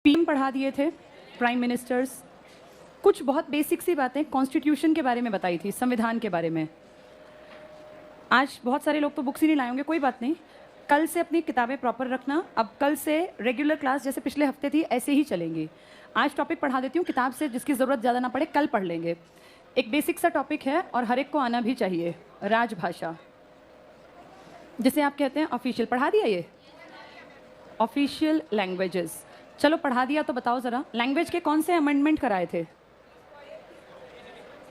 PM पढ़ा दिए थे, प्राइम मिनिस्टर्स, कुछ बहुत बेसिक सी बातें कॉन्स्टिट्यूशन के बारे में बताई थी, संविधान के बारे में। आज बहुत सारे लोग तो बुक्स ही नहीं लाए होंगे, कोई बात नहीं। कल से अपनी किताबें प्रॉपर रखना। अब कल से रेगुलर क्लास जैसे पिछले हफ्ते थी ऐसे ही चलेंगी। आज टॉपिक पढ़ा देती हूँ, किताब से जिसकी ज़रूरत ज़्यादा ना पड़े कल पढ़ लेंगे। एक बेसिक सा टॉपिक है और हर एक को आना भी चाहिए, राजभाषा, जिसे आप कहते हैं ऑफिशियल। पढ़ा दिया ये ऑफिशियल लैंग्वेजेस। चलो पढ़ा दिया तो बताओ ज़रा, लैंग्वेज के कौन से अमेंडमेंट कराए थे?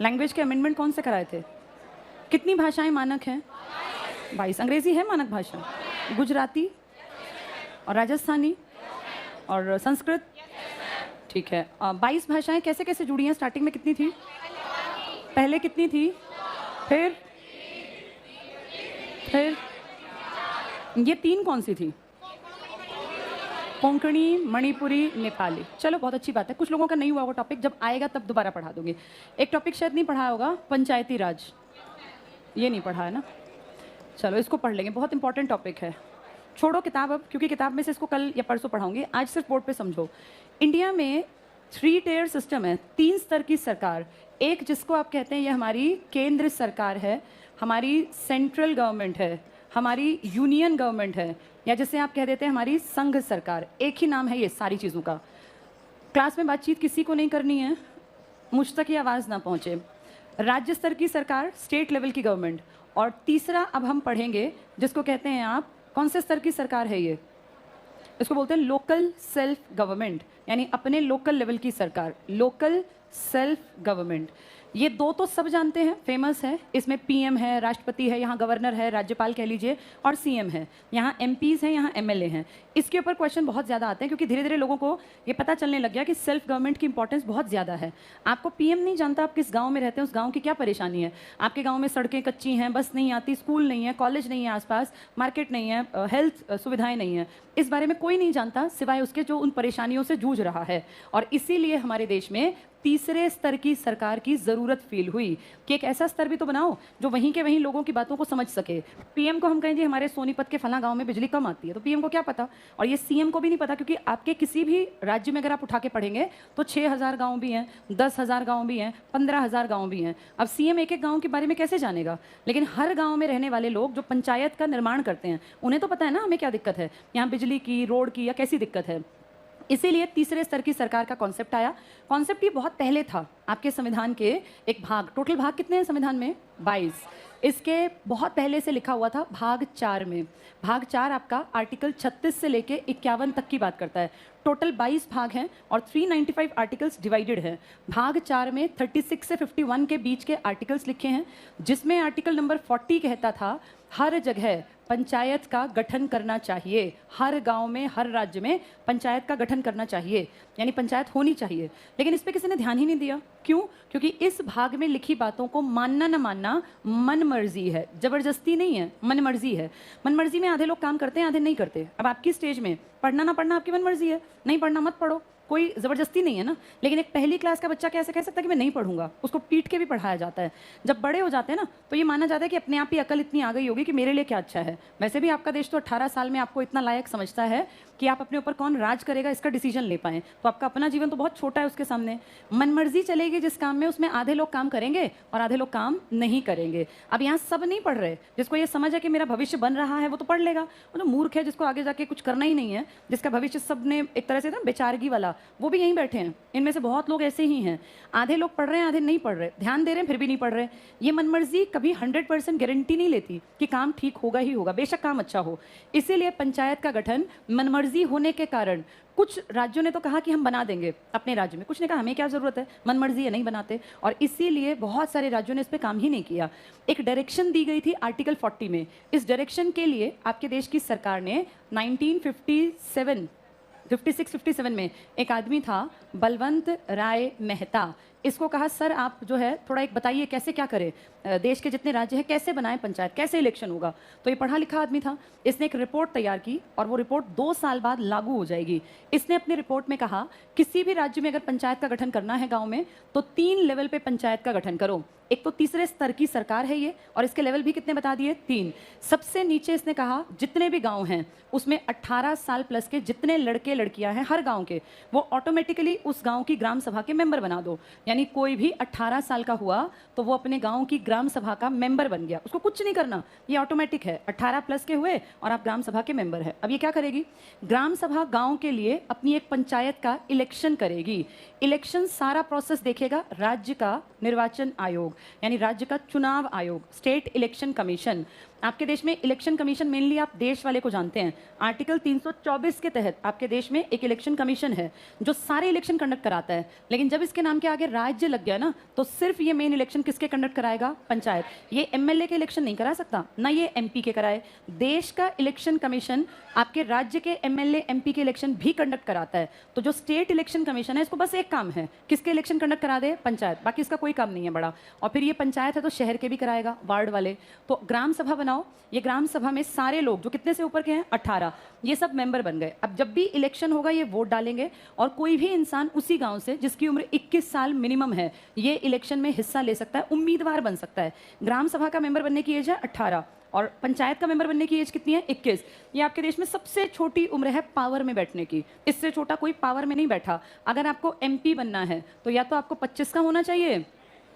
लैंग्वेज के अमेंडमेंट कौन से कराए थे? कितनी भाषाएं मानक हैं? 22। अंग्रेजी है मानक भाषा, गुजराती और राजस्थानी और संस्कृत, ठीक है। 22 भाषाएं कैसे कैसे जुड़ी हैं? स्टार्टिंग में कितनी थी? पहले कितनी थी? फिर ये 3 कौन सी थी? कोंकणी, मणिपुरी, नेपाली। चलो बहुत अच्छी बात है। कुछ लोगों का नहीं हुआ वो टॉपिक, जब आएगा तब दोबारा पढ़ा दूंगी। एक टॉपिक शायद नहीं पढ़ा होगा, पंचायती राज, ये नहीं पढ़ा है ना? चलो इसको पढ़ लेंगे, बहुत इंपॉर्टेंट टॉपिक है। छोड़ो किताब अब, क्योंकि किताब में से इसको कल या परसों पढ़ाऊंगी, आज सिर्फ बोर्ड पे समझो। इंडिया में 3 टियर सिस्टम है, 3 स्तर की सरकार। एक जिसको आप कहते हैं ये हमारी केंद्र सरकार है, हमारी सेंट्रल गवर्नमेंट है, हमारी यूनियन गवर्नमेंट है, या जिसे आप कह देते हैं हमारी संघ सरकार। एक ही नाम है ये सारी चीज़ों का। क्लास में बातचीत किसी को नहीं करनी है, मुझ तक ये आवाज़ ना पहुँचे। राज्य स्तर की सरकार, स्टेट लेवल की गवर्नमेंट। और तीसरा अब हम पढ़ेंगे जिसको कहते हैं आप, कौन से स्तर की सरकार है ये? इसको बोलते हैं लोकल सेल्फ गवर्नमेंट, यानी अपने लोकल लेवल की सरकार, लोकल सेल्फ गवर्नमेंट। ये 2 तो सब जानते हैं, फेमस है। इसमें पीएम है, राष्ट्रपति है, यहाँ गवर्नर है, राज्यपाल कह लीजिए, और सीएम है। यहाँ एमपीज़ हैं, यहाँ एमएलए हैं। इसके ऊपर क्वेश्चन बहुत ज़्यादा आते हैं, क्योंकि धीरे धीरे लोगों को ये पता चलने लग गया कि सेल्फ गवर्नमेंट की इंपॉर्टेंस बहुत ज़्यादा है। आपको पीएम नहीं जानता आप किस गाँव में रहते हैं, उस गाँव की क्या परेशानी है। आपके गाँव में सड़कें कच्ची हैं, बस नहीं आती, स्कूल नहीं है, कॉलेज नहीं है आसपास, मार्केट नहीं है, हेल्थ सुविधाएं नहीं है। इस बारे में कोई नहीं जानता सिवाय उसके जो उन परेशानियों से जूझ रहा है। और इसीलिए हमारे देश में तीसरे स्तर की सरकार की ज़रूरत फील हुई कि एक ऐसा स्तर भी तो बनाओ जो वहीं के वहीं लोगों की बातों को समझ सके। पीएम को हम कहें जी हमारे सोनीपत के फला गांव में बिजली कम आती है, तो पीएम को क्या पता? और ये सीएम को भी नहीं पता, क्योंकि आपके किसी भी राज्य में अगर आप उठा के पढ़ेंगे तो 6000 गाँव भी हैं, 10,000 गाँव भी हैं, 15,000 गाँव भी हैं। अब सीएम एक एक गाँव के बारे में कैसे जानेगा? लेकिन हर गाँव में रहने वाले लोग जो पंचायत का निर्माण करते हैं, उन्हें तो पता है ना हमें क्या दिक्कत है, यहाँ बिजली की, रोड की, या कैसी दिक्कत है। इसीलिए तीसरे स्तर की सरकार का कॉन्सेप्ट आया। कॉन्सेप्ट ये बहुत पहले था, आपके संविधान के एक भाग, टोटल भाग कितने हैं संविधान में? 22। इसके बहुत पहले से लिखा हुआ था भाग 4 में। भाग 4 आपका आर्टिकल 36 से लेके 51 तक की बात करता है। टोटल 22 भाग हैं और 395 आर्टिकल्स डिवाइडेड हैं। भाग 4 में 36 से 51 के बीच के आर्टिकल्स लिखे हैं, जिसमें आर्टिकल नंबर 40 कहता था हर जगह पंचायत का गठन करना चाहिए। हर गांव में, हर राज्य में पंचायत का गठन करना चाहिए, यानी पंचायत होनी चाहिए। लेकिन इस पे किसी ने ध्यान ही नहीं दिया। क्यों? क्योंकि इस भाग में लिखी बातों को मानना न मानना मन मर्जी है, जबरदस्ती नहीं है, मन मर्जी है। मन मर्जी में आधे लोग काम करते हैं, आधे नहीं करते। अब आपकी स्टेज में पढ़ना ना पढ़ना आपकी मन मर्जी है, नहीं पढ़ना मत पढ़ो, कोई ज़बरदस्ती नहीं है ना। लेकिन एक पहली क्लास का बच्चा कैसे कह सकता है कि मैं नहीं पढ़ूंगा? उसको पीट के भी पढ़ाया जाता है। जब बड़े हो जाते हैं ना तो ये माना जाता है कि अपने आप ही अकल इतनी आ गई होगी कि मेरे लिए क्या अच्छा है। वैसे भी आपका देश तो 18 साल में आपको इतना लायक समझता है कि आप अपने ऊपर कौन राज करेगा इसका डिसीजन ले पाएँ। तो आपका अपना जीवन तो बहुत छोटा है उसके सामने। मनमर्जी चलेगी जिस काम में, उसमें आधे लोग काम करेंगे और आधे लोग काम नहीं करेंगे। अब यहाँ सब नहीं पढ़ रहे। जिसको ये समझ है कि मेरा भविष्य बन रहा है वो तो पढ़ लेगा। वो जो मूर्ख है जिसको आगे जाके कुछ करना ही नहीं है, जिसका भविष्य सब ने एक तरह से ना बेचारगी वाला, वो भी यहीं बैठे हैं। इनमें से बहुत लोग ऐसे ही हैं। आधे लोग पढ़ रहे हैं, आधे नहीं पढ़ रहे, ध्यान दे रहे हैं फिर भी नहीं पढ़ रहे। ये मनमर्जी कभी 100% गारंटी नहीं लेती कि काम ठीक होगा ही होगा, बेशक काम अच्छा हो। इसीलिए पंचायत का गठन मनमर्जी होने के कारण कुछ राज्यों ने तो कहा कि हम बना देंगे अपने राज्य में, कुछ ने कहा हमें क्या जरूरत है, मनमर्जी है नहीं बनाते। और इसीलिए बहुत सारे राज्यों ने इस पर काम ही नहीं किया। एक डायरेक्शन दी गई थी आर्टिकल 40 में। इस डायरेक्शन के लिए आपके देश की सरकार ने 1957 56-57 में एक आदमी था बलवंत राय मेहता, इसको कहा सर आप जो है थोड़ा एक बताइए कैसे क्या करें, देश के जितने राज्य हैं कैसे बनाएं पंचायत, कैसे इलेक्शन होगा। तो ये पढ़ा लिखा आदमी था, इसने एक रिपोर्ट तैयार की और वो रिपोर्ट 2 साल बाद लागू हो जाएगी। इसने अपनी रिपोर्ट में कहा किसी भी राज्य में अगर पंचायत का गठन करना है गांव में तो 3 लेवल पे पंचायत का गठन करो। एक तो तीसरे स्तर की सरकार है ये, और इसके लेवल भी कितने बता दिए, 3। सबसे नीचे इसने कहा जितने भी गांव हैं उसमें 18 साल प्लस के जितने लड़के लड़कियां हैं हर गांव के, वो ऑटोमेटिकली उस गांव की ग्राम सभा के मेंबर बना दो। यानी कोई भी 18 साल का हुआ तो वो अपने गांव की ग्राम सभा का मेंबर बन गया, उसको कुछ नहीं करना, ये ऑटोमेटिक है। 18 प्लस के हुए और आप ग्राम सभा के मेंबर है। अब ये क्या करेगी, ग्राम सभा गांव के लिए अपनी एक पंचायत का इलेक्शन करेगी। इलेक्शन सारा प्रोसेस देखेगा राज्य का निर्वाचन आयोग, यानी राज्य का चुनाव आयोग, स्टेट इलेक्शन कमीशन। आपके देश में इलेक्शन कमीशन मेनली आप देश वाले को जानते हैं, आर्टिकल 324 के तहत आपके देश में एक इलेक्शन कमीशन है जो सारे इलेक्शन कंडक्ट कराता है। लेकिन जब इसके नाम के आगे राज्य लग गया ना तो सिर्फ ये मेन इलेक्शन किसके कंडक्ट कराएगा, पंचायत। ये एमएलए के इलेक्शन नहीं करा सकता, ना ये एमपी के कराए। देश का इलेक्शन कमीशन आपके राज्य के एमएलए एमपी के इलेक्शन भी कंडक्ट कराता है। तो जो स्टेट इलेक्शन कमीशन है इसको बस एक काम है, किसके इलेक्शन कंडक्ट करा दे, पंचायत, बाकी इसका कोई काम नहीं है बड़ा। और फिर ये पंचायत है तो शहर के भी कराएगा, वार्ड वाले। तो ग्राम सभा बनाओ, ये ग्राम सभा में सारे लोग जो कितने से ऊपर के हैं 18, ये सब मेंबर बन गए। अब जब भी इलेक्शन होगा ये वोट डालेंगे और कोई भी इंसान उसी गांव से जिसकी उम्र 21 साल मिनिमम है ये इलेक्शन में हिस्सा ले सकता है, उम्मीदवार बन सकता है। ग्राम सभा का मेंबर बनने की एज है 18 और पंचायत का मेंबर बनने की एज कितनी है, 21। ये आपके देश में सबसे छोटी उम्र है पावर में बैठने की, इससे छोटा कोई पावर में नहीं बैठा। अगर आपको एमपी बनना है तो या तो आपको 25 का होना चाहिए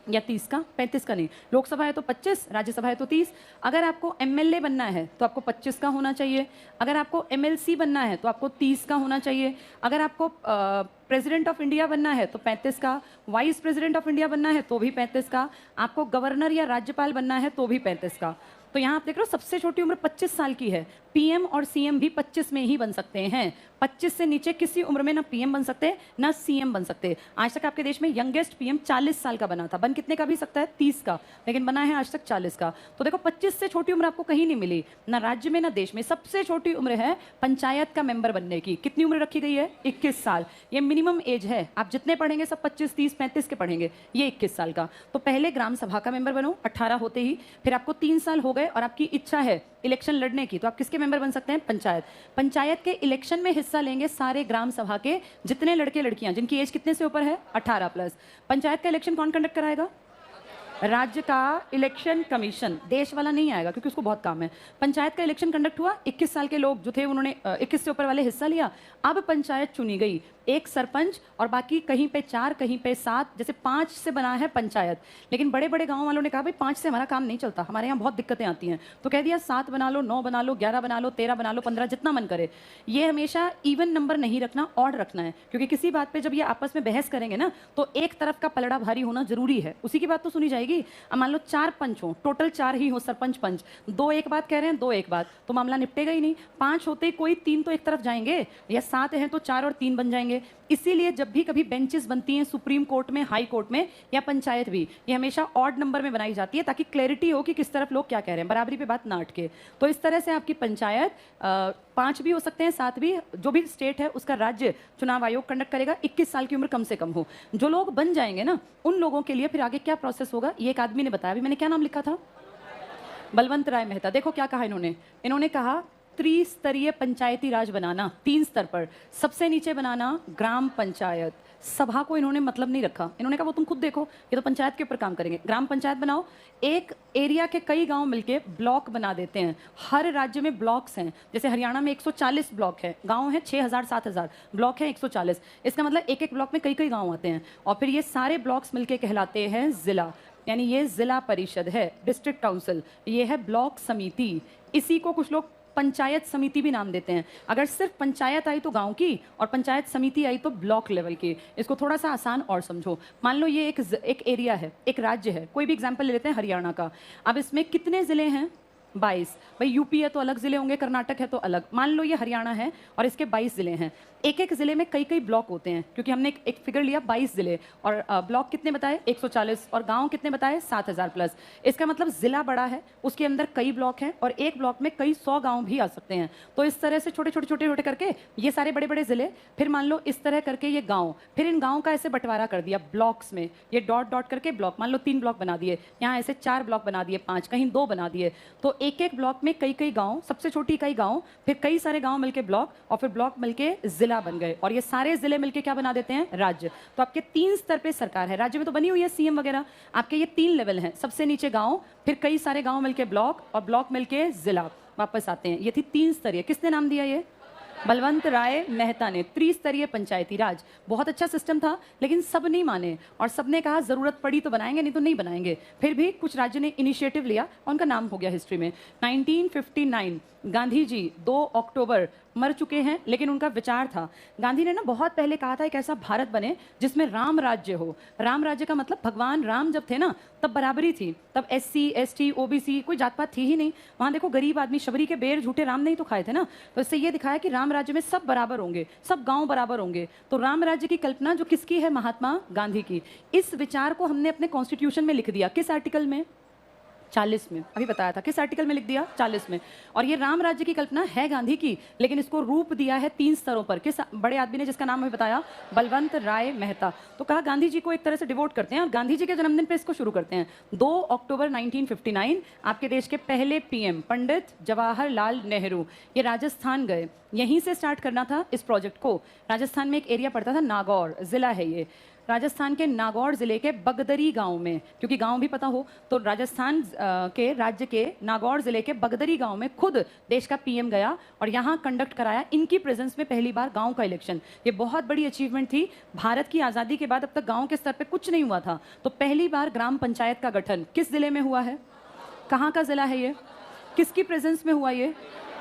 या 30 का, 35 का नहीं। लोकसभा है तो 25, राज्यसभा है तो 30। अगर आपको एमएलए बनना है तो आपको 25 का होना चाहिए। अगर आपको एमएलसी बनना है तो आपको 30 का होना चाहिए। अगर आपको प्रेसिडेंट ऑफ इंडिया बनना है तो 35 का, वाइस प्रेसिडेंट ऑफ इंडिया बनना है तो भी 35 का, आपको गवर्नर या राज्यपाल बनना है तो भी 35 का। तो यहाँ आप देख रहे हो सबसे छोटी उम्र 25 साल की है। पीएम और सीएम भी 25 में ही बन सकते हैं। 25 से नीचे किसी उम्र में ना पीएम बन सकते ना सीएम बन सकते। आज तक आपके देश में यंगेस्ट पीएम 40 साल का बना था, बन कितने का भी सकता है, 30 का, लेकिन बना है आज तक 40 का। तो देखो 25 से छोटी उम्र आपको कहीं नहीं मिली, ना राज्य में ना देश में। सबसे छोटी उम्र है पंचायत का मेंबर बनने की। कितनी उम्र रखी गई है, 21 साल। ये मिनिमम एज है, आप जितने पढ़ेंगे सब 25, 30, 35 के पढ़ेंगे, ये 21 साल का। तो पहले ग्राम सभा का मेंबर बनो 18 होते ही, फिर आपको 3 साल हो गए और आपकी इच्छा है इलेक्शन लड़ने की तो आप किसके मेंबर बन सकते हैं, पंचायत। पंचायत के इलेक्शन में हिस्सा लेंगे सारे ग्राम सभा के जितने लड़के लड़कियां जिनकी एज कितने से ऊपर है, 18 प्लस। पंचायत का इलेक्शन कौन कंडक्ट कराएगा, राज्य का इलेक्शन कमीशन, देश वाला नहीं आएगा क्योंकि उसको बहुत काम है। पंचायत का इलेक्शन कंडक्ट हुआ, 21 साल के लोग जो थे उन्होंने 21 से ऊपर वाले हिस्सा लिया। अब पंचायत चुनी गई, एक सरपंच और बाकी कहीं पे 4 कहीं पे 7, जैसे 5 से बना है पंचायत। लेकिन बड़े बड़े गांव वालों ने कहा भाई 5 से हमारा काम नहीं चलता, हमारे यहाँ बहुत दिक्कतें आती हैं, तो कह दिया 7 बना लो, 9 बना लो, 11 बना लो, 13 बना लो, 15, जितना मन करे। ये हमेशा इवन नंबर नहीं रखना, ऑड रखना है, क्योंकि किसी बात पे जब ये आपस में बहस करेंगे ना तो एक तरफ का पलड़ा भारी होना जरूरी है, उसी की बात तो सुनी जाएगी। अब मान लो 4 पंच हो, टोटल 4 ही हो, सरपंच पंच, 2 एक बात कह रहे हैं, 2 एक बात, तो मामला निपटेगा ही नहीं। 5 होते ही कोई 3 तो एक तरफ जाएंगे, या 7 हैं तो 4 और 3 बन जाएंगे। इसीलिए जब भी कभी बेंचेस बनती हैं सुप्रीम कोर्ट में, हाई कोर्ट में या पंचायत भी, ये हमेशा ऑड नंबर में बनाई जाती है ताकि क्लैरिटी हो कि किस तरफ लोग क्या कह रहे हैं, बराबरी पे बात ना अटके। तो इस तरह से आपकी पंचायत 5 भी हो सकते हैं, 7 भी, जो भी स्टेट है उसका राज्य चुनाव आयोग कंडक्ट करेगा। 21 साल की उम्र कम से कम हो। जो लोग बन जाएंगे ना उन लोगों के लिए फिर आगे क्या प्रोसेस होगा, ये एक आदमी ने बताया। अभी मैंने क्या नाम लिखा था, बलवंत राय मेहता। देखो क्या कहा इन्होंने कहा त्रिस्तरीय पंचायती राज बनाना, 3 स्तर पर। सबसे नीचे बनाना ग्राम पंचायत। सभा को इन्होंने मतलब नहीं रखा, इन्होंने कहा वो तुम खुद देखो, ये तो पंचायत के ऊपर काम करेंगे। ग्राम पंचायत बनाओ, एक एरिया के कई गांव मिलके ब्लॉक बना देते हैं। हर राज्य में ब्लॉक्स हैं, जैसे हरियाणा में 140 ब्लॉक है, गांव है 6000 7000, ब्लॉक है 140। इसका मतलब एक एक ब्लॉक में कई कई गांव आते हैं, और फिर ये सारे ब्लॉक्स मिलके कहलाते हैं जिला, यानी ये जिला परिषद है, डिस्ट्रिक्ट काउंसिल, ये है ब्लॉक समिति। इसी को कुछ लोग पंचायत समिति भी नाम देते हैं। अगर सिर्फ पंचायत आई तो गांव की, और पंचायत समिति आई तो ब्लॉक लेवल की। इसको थोड़ा सा आसान और समझो। मान लो ये एक एरिया है, एक राज्य है, कोई भी एग्जांपल ले लेते हैं हरियाणा का। अब इसमें कितने जिले हैं, 22। भाई यूपी है तो अलग जिले होंगे, कर्नाटक है तो अलग। मान लो ये हरियाणा है और इसके 22 जिले हैं। एक एक जिले में कई कई ब्लॉक होते हैं, क्योंकि हमने एक फिगर लिया 22 जिले, और ब्लॉक कितने बताए 140, और गांव कितने बताए 7000 प्लस। इसका मतलब जिला बड़ा है, उसके अंदर कई ब्लॉक हैं, और एक ब्लॉक में कई 100 गांव भी आ सकते हैं। तो इस तरह से छोटे छोटे छोटे छोटे करके ये सारे बड़े बड़े जिले, फिर मान लो इस तरह करके ये गाँव, फिर इन गाँव का ऐसे बंटवारा कर दिया ब्लॉक्स में, ये डॉट डॉट करके ब्लॉक, मान लो 3 ब्लॉक बना दिए, यहाँ ऐसे 4 ब्लॉक बना दिए, 5, कहीं 2 बना दिए। तो एक एक ब्लॉक में कई कई गांव, सबसे छोटी कई गांव, फिर कई सारे गांव मिलके ब्लॉक, और फिर ब्लॉक मिलके जिला बन गए, और ये सारे जिले मिलके क्या बना देते हैं, राज्य। तो आपके 3 स्तर पे सरकार है, राज्य में तो बनी हुई है सीएम वगैरह, आपके ये 3 लेवल हैं, सबसे नीचे गांव, फिर कई सारे गांव मिलके ब्लॉक, और ब्लॉक मिलके जिला। वापस आते हैं, ये थी 3 स्तरीय। किसने नाम दिया ये? बलवंत राय मेहता ने। त्रिस्तरीय पंचायती राज बहुत अच्छा सिस्टम था, लेकिन सब नहीं माने, और सबने कहा जरूरत पड़ी तो बनाएंगे, नहीं तो नहीं बनाएंगे। फिर भी कुछ राज्य ने इनिशिएटिव लिया, उनका नाम हो गया हिस्ट्री में 1959। गांधी जी 2 अक्टूबर मर चुके हैं, लेकिन उनका विचार था, गांधी ने ना बहुत पहले कहा था एक ऐसा भारत बने जिसमें राम राज्य हो। राम राज्य का मतलब भगवान राम जब थे ना तब बराबरी थी, तब SC ST OBC कोई जात पात थी ही नहीं। वहाँ देखो गरीब आदमी शबरी के बेर झूठे राम नहीं तो खाए थे ना, तो इससे ये दिखाया कि राम राज्य में सब बराबर होंगे, सब गांव बराबर होंगे। तो राम राज्य की कल्पना जो किसकी है? महात्मा गांधी की। इस विचार को हमने अपने कॉन्स्टिट्यूशन में लिख दिया। किस आर्टिकल में? 40 में। अभी बताया था किस आर्टिकल में लिख दिया? 40 में। और ये राम राज्य की कल्पना है गांधी की, लेकिन इसको रूप दिया है 3 स्तरों पर। किस बड़े आदमी ने, जिसका नाम हमें बताया? बलवंत राय मेहता। तो कहा गांधी जी को एक तरह से डिवोट करते हैं, और गांधी जी के जन्मदिन पे इसको शुरू करते हैं। 2 अक्टूबर 1959 आपके देश के पहले PM पंडित जवाहरलाल नेहरू ये राजस्थान गए, यहीं से स्टार्ट करना था इस प्रोजेक्ट को। राजस्थान में एक एरिया पड़ता था नागौर, जिला है ये, राजस्थान के नागौर जिले के बगदरी गांव में, क्योंकि गांव भी पता हो तो राजस्थान के राज्य के नागौर जिले के बगदरी गांव में खुद देश का PM गया और यहां कंडक्ट कराया इनकी प्रेजेंस में पहली बार गांव का इलेक्शन। ये बहुत बड़ी अचीवमेंट थी। भारत की आज़ादी के बाद अब तक गांव के स्तर पे कुछ नहीं हुआ था, तो पहली बार ग्राम पंचायत का गठन किस जिले में हुआ है? कहाँ का जिला है ये? किसकी प्रेजेंस में हुआ ये?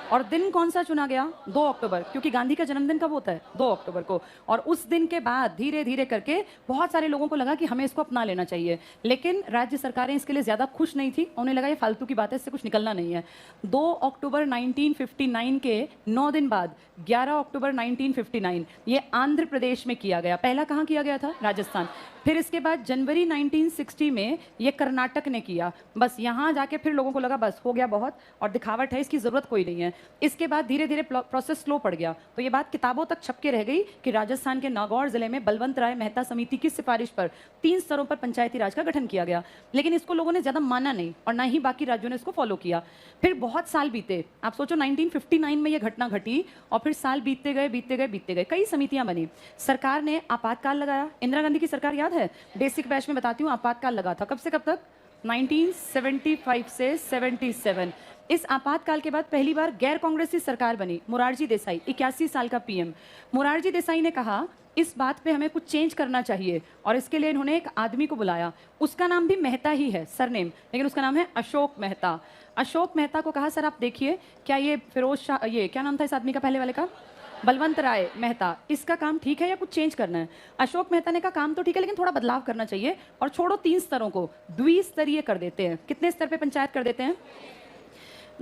और दिन कौन सा चुना गया? 2 अक्टूबर, क्योंकि गांधी का जन्मदिन कब होता है? 2 अक्टूबर को। और उस दिन के बाद धीरे धीरे करके बहुत सारे लोगों को लगा कि हमें इसको अपना लेना चाहिए, लेकिन राज्य सरकारें इसके लिए ज़्यादा खुश नहीं थी। उन्हें लगा ये फालतू की बात है, इससे कुछ निकलना नहीं है। 2 अक्टूबर 1959 के 9 दिन बाद 11 अक्टूबर 1959 ये आंध्र प्रदेश में किया गया। पहला कहाँ किया गया था? राजस्थान। फिर इसके बाद जनवरी 1960 में ये कर्नाटक ने किया। बस यहाँ जाके फिर लोगों को लगा बस हो गया बहुत, और दिखावट है, इसकी ज़रूरत कोई नहीं है। इसके बाद धीरे धीरे प्रोसेस स्लो पड़ गया, तो ये बात किताबों तक छप के रह गई कि राजस्थान के नागौर जिले में बलवंत राय मेहता समिति की सिफारिश पर 3 स्तरों पर पंचायती राज का गठन किया गया। लेकिन इसको लोगों ने ज़्यादा माना नहीं, और ना ही बाकी राज्यों ने इसको फॉलो किया। फिर बहुत साल बीते, आप सोचो 1959 में ये घटना घटी, और फिर साल बीतते गए बीतते गए बीतते गए, कई समितियां बनी। सरकार ने आपातकाल लगाया। इंदिरा गांधी की सरकार याद है? बेसिक बैच में बताती हूँ, आपातकाल लगा था कब से कब तक? 1975 से 77। इस आपातकाल के बाद पहली बार गैर कांग्रेसी सरकार बनी। मोरारजी देसाई 81 साल का PM। मोरारजी देसाई ने कहा इस बात पे हमें कुछ चेंज करना चाहिए, और इसके लिए इन्होंने एक आदमी को बुलाया। उसका नाम भी मेहता ही है, सरनेम, लेकिन उसका नाम है अशोक मेहता। अशोक मेहता को कहा सर आप देखिए, क्या ये फिरोज शाह, ये क्या नाम था इस आदमी का पहले वाले का? बलवंत राय मेहता, इसका काम ठीक है या कुछ चेंज करना है? अशोक मेहता ने कहा काम तो ठीक है, लेकिन थोड़ा बदलाव करना चाहिए, और छोड़ो 3 स्तरों को, द्विस्तरीय कर देते हैं। कितने स्तर पे पंचायत कर देते हैं?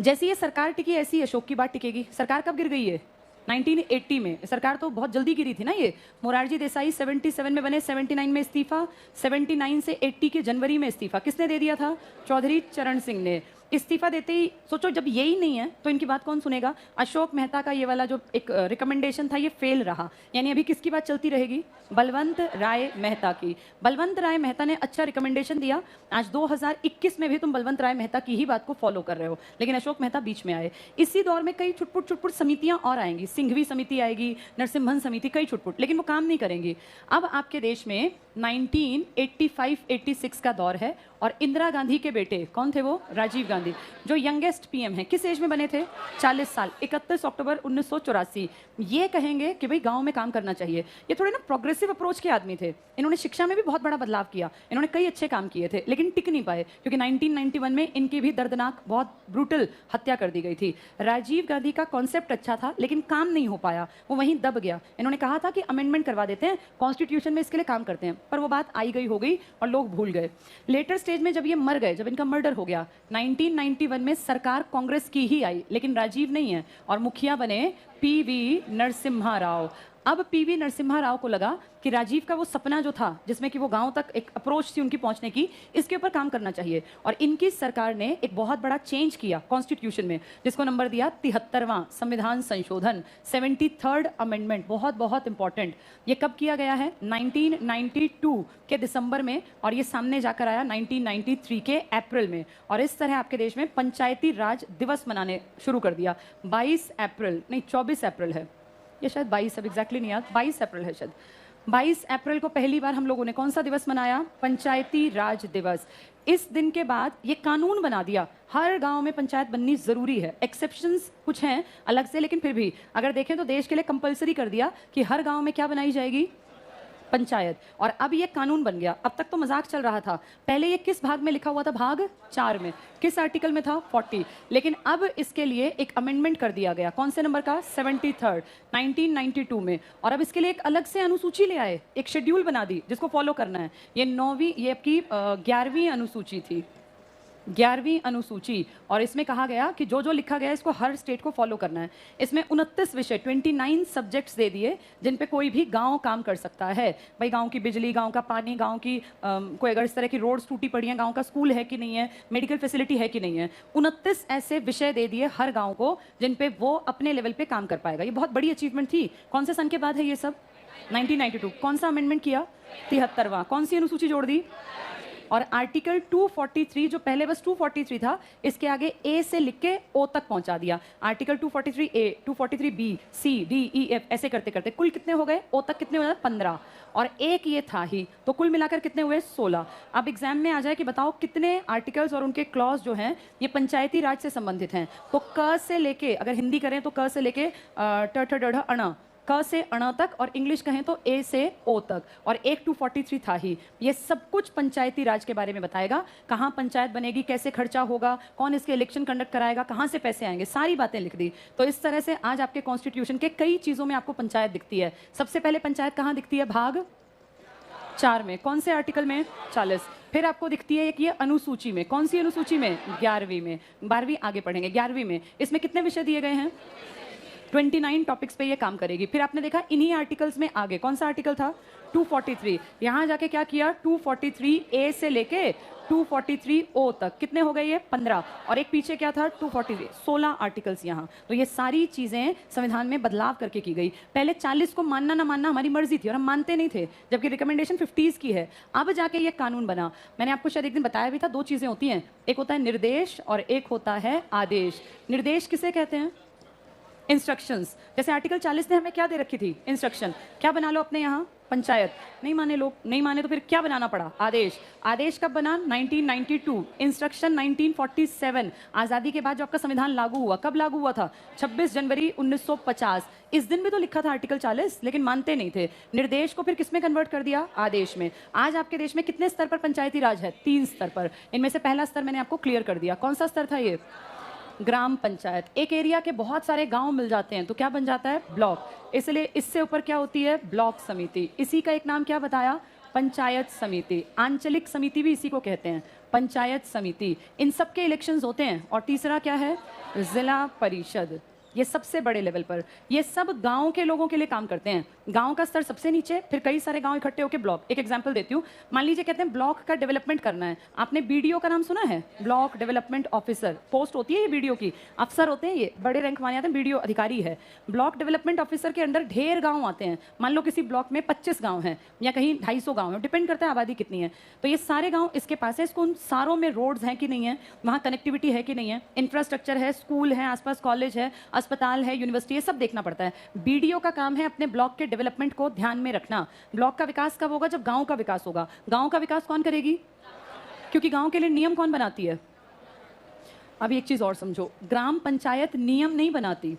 जैसी ये सरकार टिकी ऐसी अशोक की बात टिकेगी। सरकार कब गिर गई है? 1980 में। सरकार तो बहुत जल्दी गिरी थी ना ये। मोरारजी देसाई 77 में बने, 79 में इस्तीफा, 79 से 80 के जनवरी में इस्तीफा किसने दे दिया था? चौधरी चरण सिंह ने। इस्तीफा देते ही सोचो जब यही नहीं है तो इनकी बात कौन सुनेगा? अशोक मेहता का ये वाला जो एक रिकमेंडेशन था ये फेल रहा, यानी अभी किसकी बात चलती रहेगी? बलवंत राय मेहता की। बलवंत राय मेहता ने अच्छा रिकमेंडेशन दिया। आज 2021 में भी तुम बलवंत राय मेहता की ही बात को फॉलो कर रहे हो, लेकिन अशोक मेहता बीच में आए। इसी दौर में कई छुटपुट छुटपुट समितियां और आएंगी, सिंघवी समिति आएगी, नरसिम्हन समिति, कई छुटपुट, लेकिन वो काम नहीं करेंगी। अब आपके देश में 1985-86 का दौर है, और इंदिरा गांधी के बेटे कौन थे? वो राजीव गांधी, जो यंगेस्ट PM हैं। किस एज में बने थे? 40 साल। 31 अक्टूबर 1984। ये कहेंगे कि भाई गांव में काम करना चाहिए। ये थोड़े ना प्रोग्रेसिव अप्रोच के आदमी थे। इन्होंने शिक्षा में भी बहुत बड़ा बदलाव किया, इन्होंने कई अच्छे काम किए थे, लेकिन टिक नहीं पाए, क्योंकि 1991 में इनकी भी दर्दनाक, बहुत ब्रूटल हत्या कर दी गई थी। राजीव गांधी का कॉन्सेप्ट अच्छा था, लेकिन काम नहीं हो पाया, वो वहीं दब गया। इन्होंने कहा था कि अमेंडमेंट करवा देते हैं, कॉन्स्टिट्यूशन में इसके लिए काम करते हैं, पर वो बात आई गई हो गई और लोग भूल गए। लेटर स्टेज में जब ये मर गए, जब इनका मर्डर हो गया 1991 में सरकार कांग्रेस की ही आई, लेकिन राजीव नहीं है और मुखिया बने पीवी नरसिम्हा राव। अब पीवी नरसिम्हा राव को लगा कि राजीव का वो सपना जो था जिसमें कि वो गांव तक एक अप्रोच थी उनकी पहुंचने की, इसके ऊपर काम करना चाहिए। और इनकी सरकार ने एक बहुत बड़ा चेंज किया कॉन्स्टिट्यूशन में, जिसको नंबर दिया 73वां संविधान संशोधन, 73rd अमेंडमेंट। बहुत बहुत इंपॉर्टेंट। ये कब किया गया है? 1992 के दिसंबर में, और ये सामने जाकर आया 1993 के अप्रैल में। और इस तरह आपके देश में पंचायती राज दिवस मनाने शुरू कर दिया। 22 अप्रैल नहीं 24 अप्रैल है ये, शायद 22, अब एग्जैक्टली नहीं याद, 22 अप्रैल है शायद। 22 अप्रैल को पहली बार हम लोगों ने कौन सा दिवस मनाया? पंचायती राज दिवस। इस दिन के बाद ये कानून बना दिया, हर गांव में पंचायत बननी जरूरी है। एक्सेप्शंस कुछ हैं अलग से, लेकिन फिर भी अगर देखें तो देश के लिए कंपलसरी कर दिया कि हर गांव में क्या बनाई जाएगी? पंचायत। और अब ये कानून बन गया। अब तक तो मजाक चल रहा था। पहले ये किस भाग में लिखा हुआ था? भाग 4 में। किस आर्टिकल में था? 40। लेकिन अब इसके लिए एक अमेंडमेंट कर दिया गया। कौन से नंबर का? 73rd, 1992 में। और अब इसके लिए एक अलग से अनुसूची ले आए, एक शेड्यूल बना दी जिसको फॉलो करना है। ये आपकी 11वीं अनुसूची थी, 11वीं अनुसूची। और इसमें कहा गया कि जो जो लिखा गया है इसको हर स्टेट को फॉलो करना है। इसमें 29 विषय, 29 सब्जेक्ट्स दे दिए जिन पे कोई भी गांव काम कर सकता है। भाई गांव की बिजली, गांव का पानी, गांव की कोई अगर इस तरह की रोड्स टूटी पड़ी हैं, गांव का स्कूल है कि नहीं है, मेडिकल फैसिलिटी है कि नहीं है। 29 ऐसे विषय दे दिए हर गाँव को जिन पे वो अपने लेवल पे काम कर पाएगा। ये बहुत बड़ी अचीवमेंट थी। कौन से सन के बाद है ये सब? 1992। कौन सा अमेंडमेंट किया? 73वां। कौन सी अनुसूची जोड़ दी? और आर्टिकल 243, जो पहले बस 243 था, इसके आगे ए से लिख के ओ तक पहुंचा दिया। आर्टिकल 243 ए, 243 बी, सी, डी, ई, एफ, ऐसे करते करते कुल कितने हो गए? ओ तक कितने हो जाए? 15। और एक ये था ही, तो कुल मिलाकर कितने हुए? 16। अब एग्जाम में आ जाए कि बताओ कितने आर्टिकल्स और उनके क्लॉज जो हैं ये पंचायती राज से संबंधित हैं। तो क से लेके, अगर हिंदी करें तो क से लेके ट ठ ड ढ अण, क से अण तक, और इंग्लिश कहें तो ए से ओ तक। और एक 243 था ही। ये सब कुछ पंचायती राज के बारे में बताएगा। कहाँ पंचायत बनेगी, कैसे खर्चा होगा, कौन इसके इलेक्शन कंडक्ट कराएगा, कहाँ से पैसे आएंगे, सारी बातें लिख दी। तो इस तरह से आज आपके कॉन्स्टिट्यूशन के कई चीज़ों में आपको पंचायत दिखती है। सबसे पहले पंचायत कहाँ दिखती है? भाग 4 में। कौन से आर्टिकल में? 40। फिर आपको दिखती है एक ये अनुसूची में। कौन सी अनुसूची में? 11वीं में। 12वीं आगे पढ़ेंगे। 11वीं में इसमें कितने विषय दिए गए हैं? 29 टॉपिक्स पे ये काम करेगी। फिर आपने देखा इन्हीं आर्टिकल्स में आगे कौन सा आर्टिकल था? 243। यहाँ जाके क्या किया? 243 ए से लेके 243 ओ तक कितने हो गए? ये 15। और एक पीछे क्या था? 243, 16 आर्टिकल्स यहाँ। तो ये सारी चीज़ें संविधान में बदलाव करके की गई। पहले 40 को मानना ना मानना हमारी मर्जी थी और हम मानते नहीं थे, जबकि रिकमेंडेशन 50s की है। अब जाके ये कानून बना। मैंने आपको शायद एक दिन बताया भी था, 2 चीज़ें होती हैं, एक होता है निर्देश और एक होता है आदेश। निर्देश किसे कहते हैं? इंस्ट्रक्शंस। जैसे आर्टिकल 40 ने हमें क्या दे रखी थी? इंस्ट्रक्शन। क्या बना लो अपने यहाँ? पंचायत। नहीं माने लोग, नहीं माने तो फिर क्या बनाना पड़ा? आदेश। आदेश कब बना? 1992। इंस्ट्रक्शन 1947। आज़ादी के बाद जो आपका संविधान लागू हुआ, कब लागू हुआ था? 26 जनवरी 1950। इस दिन भी तो लिखा था आर्टिकल 40, लेकिन मानते नहीं थे। निर्देश को फिर किस में कन्वर्ट कर दिया? आदेश में। आज आपके देश में कितने स्तर पर पंचायती राज है? 3 स्तर पर। इनमें से पहला स्तर मैंने आपको क्लियर कर दिया। कौन सा स्तर था ये? ग्राम पंचायत। एक एरिया के बहुत सारे गांव मिल जाते हैं तो क्या बन जाता है? ब्लॉक। इसलिए इससे ऊपर क्या होती है? ब्लॉक समिति। इसी का एक नाम क्या बताया? पंचायत समिति। आंचलिक समिति भी इसी को कहते हैं, पंचायत समिति। इन सब के इलेक्शंस होते हैं। और तीसरा क्या है? जिला परिषद। ये सबसे बड़े लेवल पर, ये सब गांव के लोगों के लिए काम करते हैं। गांव का स्तर सबसे नीचे, फिर कई सारे गांव इकट्ठे होकर ब्लॉक। एक एग्जांपल देती हूँ। मान लीजिए कहते हैं ब्लॉक का डेवलपमेंट करना है। आपने बीडीओ का नाम सुना है? Block development officer. पोस्ट होती है ये बीडीओ की, अफसर होते हैं ये, बड़े रैंक माने जाते हैं, बीडीओ अधिकारी है। ब्लॉक डेवलपमेंट ऑफिसर के अंडर ढेर गाँव आते हैं। मान लो किसी ब्लॉक में 25 गाँव हैं या कहीं 250 गाँव है, डिपेंड करता है आबादी कितनी है। तो ये सारे गाँव इसके पास है। इसको उन सारों में रोड्स हैं कि नहीं है, वहाँ कनेक्टिविटी है कि नहीं है, इंफ्रास्ट्रक्चर है, स्कूल है, आसपास कॉलेज है, अस्पताल है, यूनिवर्सिटी, ये सब देखना पड़ता है। बीडीओ का काम है अपने ब्लॉक के डेवलपमेंट को ध्यान में रखना। ब्लॉक का विकास कब होगा? जब गांव का विकास होगा। गांव का विकास कौन करेगी? क्योंकि गांव के लिए नियम कौन बनाती है? अभी एक चीज और समझो, ग्राम पंचायत नियम नहीं बनाती,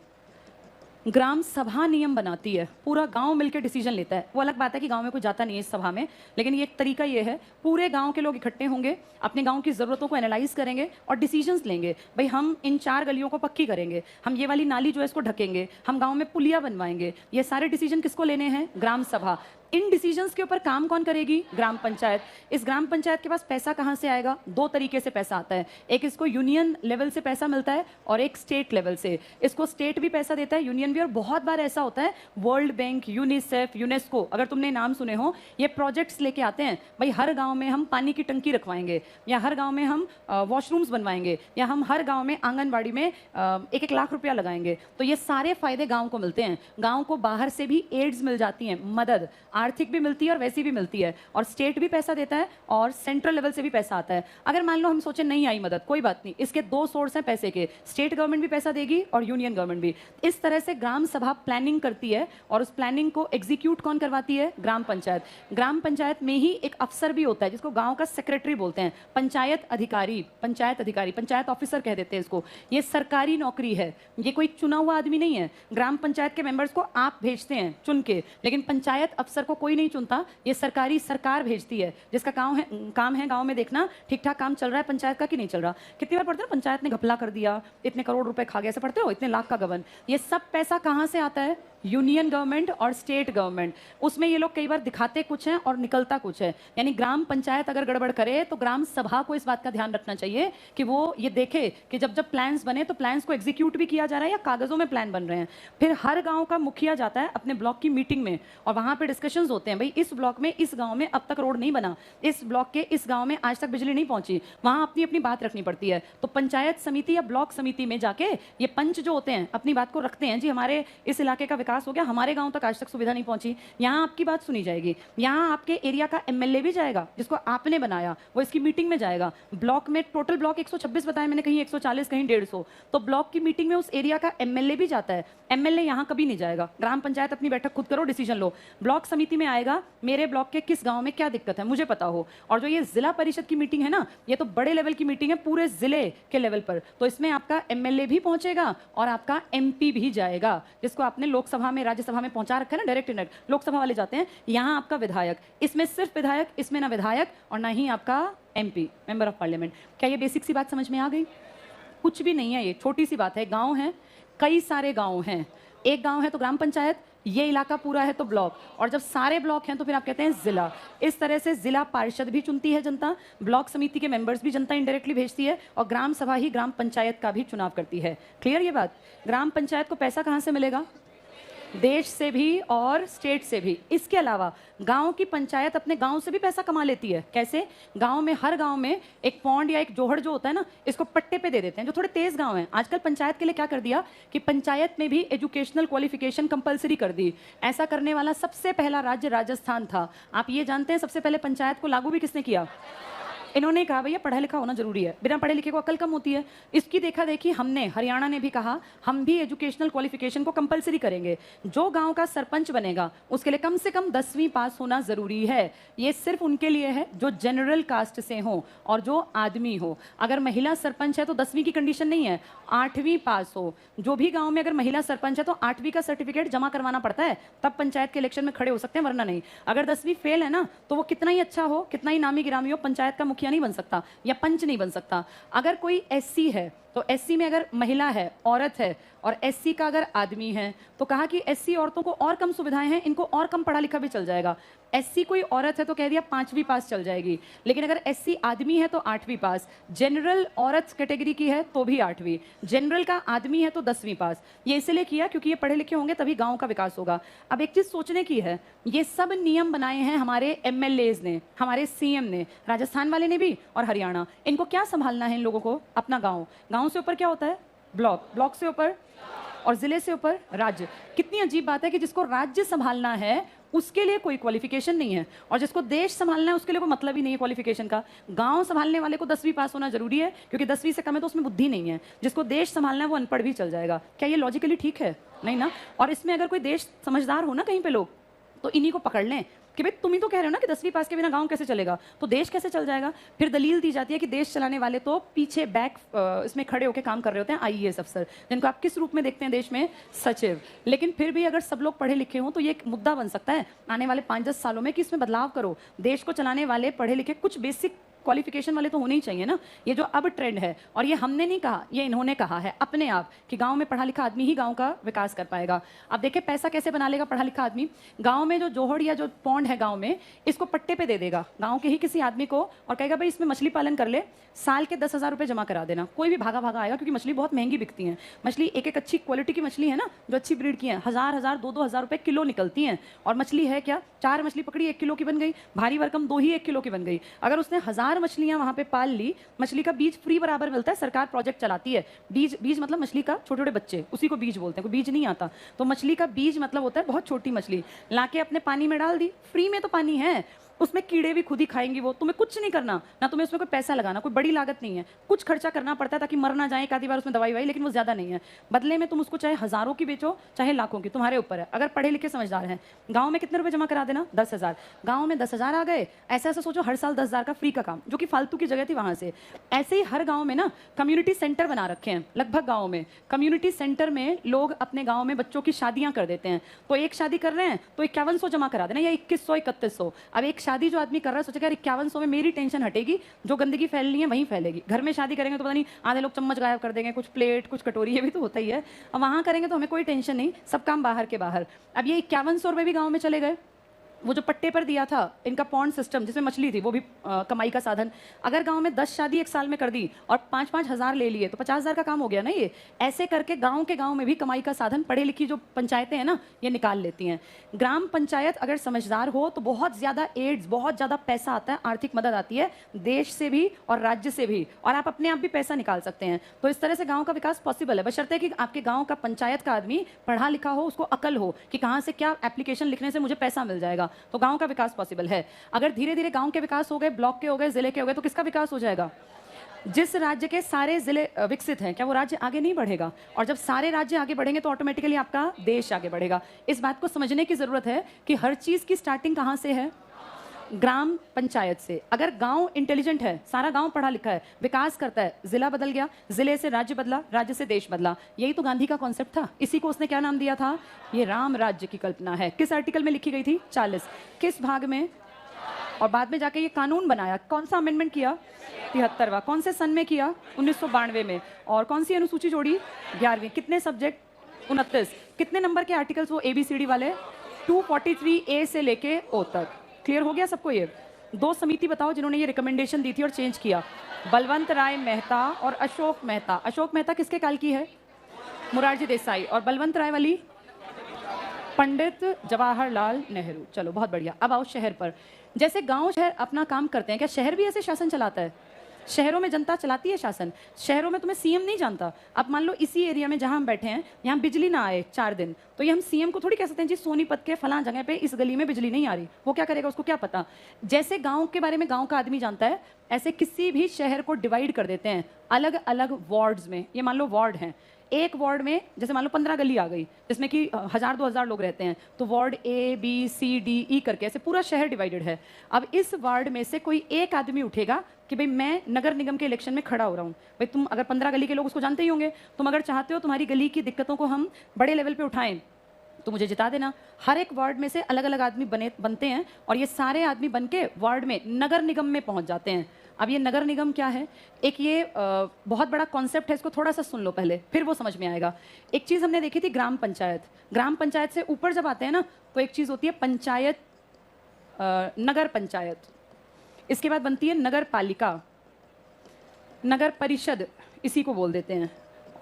ग्राम सभा नियम बनाती है। पूरा गांव मिलकर डिसीजन लेता है। वो अलग बात है कि गांव में कोई जाता नहीं है इस सभा में, लेकिन ये एक तरीका ये है, पूरे गांव के लोग इकट्ठे होंगे, अपने गांव की ज़रूरतों को एनालाइज करेंगे और डिसीजंस लेंगे। भाई हम इन 4 गलियों को पक्की करेंगे, हम ये वाली नाली जो है इसको ढकेंगे, हम गाँव में पुलिया बनवाएंगे। ये सारे डिसीजन किसको लेने हैं? ग्राम सभा। इन डिसीजंस के ऊपर काम कौन करेगी? ग्राम पंचायत। इस ग्राम पंचायत के पास पैसा कहाँ से आएगा? दो तरीके से पैसा आता है, एक इसको यूनियन लेवल से पैसा मिलता है और एक स्टेट लेवल से। इसको स्टेट भी पैसा देता है, यूनियन भी, और बहुत बार ऐसा होता है वर्ल्ड बैंक, यूनिसेफ, यूनेस्को, अगर तुमने नाम सुने हो, ये प्रोजेक्ट्स लेके आते हैं, भाई हर गाँव में हम पानी की टंकी रखवाएंगे, या हर गाँव में हम वॉशरूम्स बनवाएंगे, या हम हर गाँव में आंगनबाड़ी में 1-1 लाख रुपया लगाएंगे। तो ये सारे फायदे गाँव को मिलते हैं। गाँव को बाहर से भी एड्स मिल जाती हैं, मदद आर्थिक भी मिलती है और वैसी भी मिलती है, और स्टेट भी पैसा देता है और सेंट्रल लेवल से भी पैसा आता है। अगर मान लो हम सोचे नहीं आई मदद, कोई बात नहीं, इसके दो सोर्स हैं पैसे के, स्टेट गवर्नमेंट भी पैसा देगी और यूनियन गवर्नमेंट भी। इस तरह से ग्राम सभा प्लानिंग करती है और उस प्लानिंग को एग्जीक्यूट कौन करवाती है? ग्राम पंचायत। ग्राम पंचायत में ही एक अफसर भी होता है जिसको गाँव का सेक्रेटरी बोलते हैं, पंचायत अधिकारी, पंचायत ऑफिसर कह देते हैं इसको। ये सरकारी नौकरी है, ये कोई चुना हुआ आदमी नहीं है। ग्राम पंचायत के मेंबर्स को आप भेजते हैं चुन के, लेकिन पंचायत अफसर को कोई नहीं चुनता, ये सरकार भेजती है, जिसका काम है गांव में देखना ठीक ठाक काम चल रहा है पंचायत का कि नहीं चल रहा। कितनी बार पढ़ते हो पंचायत ने घपला कर दिया, इतने करोड़ रुपए खा गया, ऐसे पढ़ते हो, इतने लाख का गबन। ये सब पैसा कहां से आता है? यूनियन गवर्नमेंट और स्टेट गवर्नमेंट। उसमें ये लोग कई बार दिखाते कुछ हैं और निकलता कुछ है। यानी ग्राम पंचायत अगर गड़बड़ करे तो ग्राम सभा को इस बात का ध्यान रखना चाहिए कि वो ये देखे कि जब जब प्लान्स बने तो प्लान्स को एग्जीक्यूट भी किया जा रहा है या कागजों में प्लान बन रहे हैं। फिर हर गांव का मुखिया जाता है अपने ब्लॉक की मीटिंग में और वहां पे डिस्कशंस होते हैं, भाई इस ब्लॉक में, इस गांव में अब तक रोड नहीं बना, इस ब्लॉक के इस गांव में आज तक बिजली नहीं पहुंची, वहां अपनी अपनी बात रखनी पड़ती है। तो पंचायत समिति या ब्लॉक समिति में जाके ये पंच जो होते हैं अपनी बात को रखते हैं, जी हमारे इस इलाके का विकास हो गया, हमारे गांव तक आज तक सुविधा नहीं पहुंची, यहाँ आपकी बात सुनी जाएगी। यहाँ आपके एरिया का एमएलए भी जाएगा जिसको आपने बनाया, वो इसकी मीटिंग में जाएगा। ब्लॉक में टोटल ब्लॉक 126 बताया मैंने, कहीं 140, कहीं 150, तो ब्लॉक की मीटिंग में उस एरिया का एमएलए भी जाता है। एमएलए यहाँ कभी नहीं जाएगा। ग्राम पंचायत अपनी बैठक खुद करो, डिसीजन लो। ब्लॉक समिति में आएगा मेरे ब्लॉक के किस गांव में क्या दिक्कत है मुझे पता हो। और जो ये जिला परिषद की मीटिंग है ना, ये तो बड़े लेवल की मीटिंग है, पूरे जिले के लेवल पर, तो इसमें आपका एमएलए भी पहुंचेगा और आपका एमपी भी जाएगा, जिसको आपने लोकसभा में, राज्यसभा में पहुंचा रखा है ना, डायरेक्ट इनडायरेक्ट। लोकसभा वाले जाते हैं, यहाँ आपका विधायक, इसमें सिर्फ विधायक, इसमें ना विधायक और ना ही आपका एमपी, मेंबर ऑफ पार्लियामेंट। क्या ये बेसिक सी बात समझ में आ गई? कुछ भी नहीं है, ये छोटी सी बात है। गांव है, कई सारे गांव हैं, एक गांव है तो ग्राम पंचायत, ये इलाका पूरा है तो ब्लॉक, और जब सारे ब्लॉक हैं तो फिर आप कहते हैं जिला। इस तरह से जिला पार्षद भी चुनती है जनता, ब्लॉक समिति के मेंबर्स भी जनता इनडायरेक्टली भेजती है, और ग्राम सभा ही ग्राम पंचायत का भी चुनाव करती है। क्लियर ये बात? ग्राम पंचायत को पैसा कहाँ से मिलेगा? देश से भी और स्टेट से भी। इसके अलावा गांव की पंचायत अपने गांव से भी पैसा कमा लेती है। कैसे? गांव में, हर गांव में एक पौंड या एक जोहड़ जो होता है ना, इसको पट्टे पे दे देते हैं। जो थोड़े तेज गांव हैं, आजकल पंचायत के लिए क्या कर दिया कि पंचायत में भी एजुकेशनल क्वालिफिकेशन कंपलसरी कर दी। ऐसा करने वाला सबसे पहला राज्य राजस्थान था। आप ये जानते हैं सबसे पहले पंचायत को लागू भी किसने किया? इन्होंने कहा भैया पढ़ा लिखा होना जरूरी है, बिना पढ़े लिखे को अकल कम होती है। इसकी देखा देखी हमने, हरियाणा ने भी कहा हम भी एजुकेशनल क्वालिफिकेशन को कंपलसरी करेंगे। जो गांव का सरपंच बनेगा उसके लिए कम से कम 10वीं पास होना जरूरी है। ये सिर्फ उनके लिए है जो जनरल कास्ट से हो और जो आदमी हो। अगर महिला सरपंच है तो 10वीं की कंडीशन नहीं है, 8वीं पास हो। जो भी गाँव में अगर महिला सरपंच है तो 8वीं का सर्टिफिकेट जमा करवाना पड़ता है, तब पंचायत के इलेक्शन में खड़े हो सकते हैं, वरना नहीं। अगर 10वीं फेल है ना, तो वो कितना ही अच्छा हो, कितना ही नामी गिरामी हो, पंचायत का मुखिया नहीं बन सकता या पंच नहीं बन सकता। अगर कोई एससी है तो एससी में अगर महिला है, औरत है, और एससी का अगर आदमी है, तो कहा कि एससी औरतों को और कम सुविधाएं हैं, इनको और कम पढ़ा लिखा भी चल जाएगा। एससी कोई औरत है तो कह दिया 5वीं पास चल जाएगी, लेकिन अगर एससी आदमी है तो 8वीं पास, जनरल औरत कैटेगरी की है तो भी 8वीं, जनरल का आदमी है तो 10वीं पास। ये इसलिए किया क्योंकि ये पढ़े लिखे होंगे तभी गांव का विकास होगा। अब एक चीज सोचने की है, ये सब नियम बनाए हैं हमारे एमएलएज ने, हमारे सीएम ने, राजस्थान वाले ने भी और हरियाणा। इनको क्या संभालना है इन लोगों को? अपना गाँव। गाँव से ऊपर क्या होता है? ब्लॉक, ब्लॉक से ऊपर और जिले से ऊपर राज्य। कितनी अजीब बात है कि जिसको राज्य संभालना है उसके लिए कोई क्वालिफिकेशन नहीं है, और जिसको देश संभालना है उसके लिए कोई मतलब ही नहीं है क्वालिफिकेशन का। गांव संभालने वाले को 10वीं पास होना जरूरी है, क्योंकि 10वीं से कम है तो उसमें बुद्धि नहीं है। जिसको देश संभालना है वो अनपढ़ भी चल जाएगा। क्या ये लॉजिकली ठीक है? नहीं ना। और इसमें अगर कोई देश समझदार हो ना कहीं पे लोग, तो इन्हीं को पकड़ लें कि भाई तुम ही तो कह रहे हो ना कि 10वीं पास के बिना गांव कैसे चलेगा, तो देश कैसे चल जाएगा। फिर दलील दी जाती है कि देश चलाने वाले तो पीछे बैक इसमें खड़े होकर काम कर रहे होते हैं, आईएएस अफसर, जिनको आप किस रूप में देखते हैं देश में? सचिव। लेकिन फिर भी अगर सब लोग पढ़े लिखे हों तो ये एक मुद्दा बन सकता है आने वाले 5-10 सालों में कि इसमें बदलाव करो। देश को चलाने वाले पढ़े लिखे कुछ बेसिक क्वालिफिकेशन वाले तो होने ही चाहिए ना। ये जो अब ट्रेंड है, और ये हमने नहीं कहा, ये इन्होंने कहा है अपने आप कि गांव में पढ़ा लिखा आदमी ही गांव का विकास कर पाएगा। अब देखिए पैसा कैसे बना लेगा पढ़ा लिखा आदमी। गांव में जो जोहड़ या जो पौंड है गांव में, इसको पट्टे पे दे देगा गांव के ही किसी आदमी को, और कहेगा भाई इसमें मछली पालन कर ले, साल के 10,000 रुपये जमा करा देना। कोई भी भागा भागा आएगा, क्योंकि मछली बहुत महंगी बिकती है। मछली एक एक अच्छी क्वालिटी की मछली है ना, जो अच्छी ब्रीड की है, 1,000 2,000 रुपये किलो निकलती हैं। और मछली है क्या, 4 मछली पकड़ी 1 किलो की बन गई, भारी भरकम 2 ही 1 किलो की बन गई। अगर उसने 1000 मछलियां वहां पे पाल ली, मछली का बीज फ्री बराबर मिलता है, सरकार प्रोजेक्ट चलाती है। बीज मतलब मछली का छोटे छोटे बच्चे, उसी को बीज बोलते हैं, कोई बीज नहीं आता। तो मछली का बीज मतलब होता है बहुत छोटी मछली, लाके अपने पानी में डाल दी, फ्री में तो पानी है, उसमें कीड़े भी खुद ही खाएंगी वो, तुम्हें कुछ नहीं करना, ना तुम्हें उसमें कोई पैसा लगाना, कोई बड़ी लागत नहीं है। कुछ खर्चा करना पड़ता है ताकि मर ना जाए एक आधी बार उसमें दवाई वाई, लेकिन वो ज़्यादा नहीं है। बदले में तुम उसको चाहे हज़ारों की बेचो चाहे लाखों की, तुम्हारे ऊपर है। अगर पढ़े लिखे समझदार हैं, गाँव में कितने रुपये जमा करा देना, 10,000। गाँव में 10,000 आ गए, ऐसा ऐसा सोचो हर साल 10,000 का फ्री का काम, जो कि फालतू की जगह थी वहाँ से। ऐसे ही हर गाँव में ना कम्युनिटी सेंटर बना रखे हैं, लगभग गाँव में कम्युनिटी सेंटर में लोग अपने गाँव में बच्चों की शादियाँ कर देते हैं। तो एक शादी कर रहे हैं तो 5100 जमा करा देना, या 2100 3100। अब एक शादी जो आदमी कर रहा है सोचेगा 5100 में मेरी टेंशन हटेगी, जो गंदगी फैलनी है वहीं फैलेगी। घर में शादी करेंगे तो पता नहीं आधे लोग चम्मच गायब कर देंगे, कुछ प्लेट कुछ कटोरी, ये भी तो होता ही है। अब वहाँ करेंगे तो हमें कोई टेंशन नहीं, सब काम बाहर के बाहर। अब ये 5100 रुपये भी गाँव में चले गए। वो जो पट्टे पर दिया था इनका पॉन्ड सिस्टम जिसमें मछली थी, वो भी कमाई का साधन। अगर गांव में 10 शादी एक साल में कर दी और 5-5 हज़ार ले लिए तो 50,000 का काम हो गया ना। ये ऐसे करके गांव के गांव में भी कमाई का साधन पढ़े लिखी जो पंचायतें हैं ना, ये निकाल लेती हैं। ग्राम पंचायत अगर समझदार हो तो बहुत ज़्यादा एड्स, बहुत ज़्यादा पैसा आता है, आर्थिक मदद आती है देश से भी और राज्य से भी, और आप अपने आप भी पैसा निकाल सकते हैं। तो इस तरह से गाँव का विकास पॉसिबल है, बशर्ते कि आपके गाँव का पंचायत का आदमी पढ़ा लिखा हो, उसको अकल हो कि कहाँ से क्या एप्लीकेशन लिखने से मुझे पैसा मिल जाएगा, तो गांव का विकास पॉसिबल है। अगर धीरे धीरे गांव के विकास हो गए, ब्लॉक के हो गए, जिले के हो गए, तो किसका विकास हो जाएगा? जिस राज्य के सारे जिले विकसित हैं, क्या वो राज्य आगे नहीं बढ़ेगा? और जब सारे राज्य आगे बढ़ेंगे तो ऑटोमेटिकली आपका देश आगे बढ़ेगा। इस बात को समझने की जरूरत है कि हर चीज की स्टार्टिंग कहां से है? ग्राम पंचायत से। अगर गांव इंटेलिजेंट है, सारा गांव पढ़ा लिखा है, विकास करता है, जिला बदल गया, जिले से राज्य बदला, राज्य से देश बदला। यही तो गांधी का कॉन्सेप्ट था। इसी को उसने क्या नाम दिया था? ये राम राज्य की कल्पना है। किस आर्टिकल में लिखी गई थी? 40। किस भाग में? और बाद में जाके ये कानून बनाया। कौन सा अमेंडमेंट किया? 73वां। कौन से सन में किया? 1992 में। और कौन सी अनुसूची जोड़ी? 11वीं। कितने सब्जेक्ट? 29। कितने नंबर के आर्टिकल्स वो ABCD वाले? 243A से लेके O तक। क्लियर हो गया सबको? ये 2 समिति बताओ जिन्होंने ये रिकमेंडेशन दी थी और चेंज किया। बलवंत राय मेहता और अशोक मेहता। अशोक मेहता किसके काल की है? मोरारजी देसाई। और बलवंत राय वाली? पंडित जवाहरलाल नेहरू। चलो बहुत बढ़िया। अब आओ शहर पर। जैसे गांव शहर अपना काम करते हैं, क्या शहर भी ऐसे शासन चलाता है? शहरों में जनता चलाती है शासन। शहरों में तुम्हें CM नहीं जानता। अब मान लो इसी एरिया में जहां हम बैठे हैं, यहाँ बिजली ना आए 4 दिन, तो ये हम CM को थोड़ी कह सकते हैं जी सोनीपत के फलां जगह पे इस गली में बिजली नहीं आ रही। वो क्या करेगा? उसको क्या पता? जैसे गांव के बारे में गांव का आदमी जानता है, ऐसे किसी भी शहर को डिवाइड कर देते हैं अलग अलग वार्ड्स में। ये मान लो वार्ड हैं, एक वार्ड में जैसे मान लो 15 गली आ गई जिसमें कि 1000-2000 लोग रहते हैं, तो ward A B C D E करके ऐसे पूरा शहर डिवाइडेड है। अब इस वार्ड में से कोई एक आदमी उठेगा कि भाई मैं नगर निगम के इलेक्शन में खड़ा हो रहा हूँ। भाई तुम अगर 15 गली के लोग उसको जानते ही होंगे, तुम अगर चाहते हो तुम्हारी गली की दिक्कतों को हम बड़े लेवल पे उठाएं तो मुझे जिता देना। हर एक वार्ड में से अलग अलग आदमी बनते हैं और ये सारे आदमी बन के वार्ड में नगर निगम में पहुंच जाते हैं। अब ये नगर निगम क्या है? एक ये बहुत बड़ा कॉन्सेप्ट है, इसको थोड़ा सा सुन लो पहले, फिर वो समझ में आएगा। एक चीज़ हमने देखी थी ग्राम पंचायत। ग्राम पंचायत से ऊपर जब आते हैं ना, तो एक चीज़ होती है पंचायत, नगर पंचायत। इसके बाद बनती है नगर पालिका, नगर परिषद इसी को बोल देते हैं,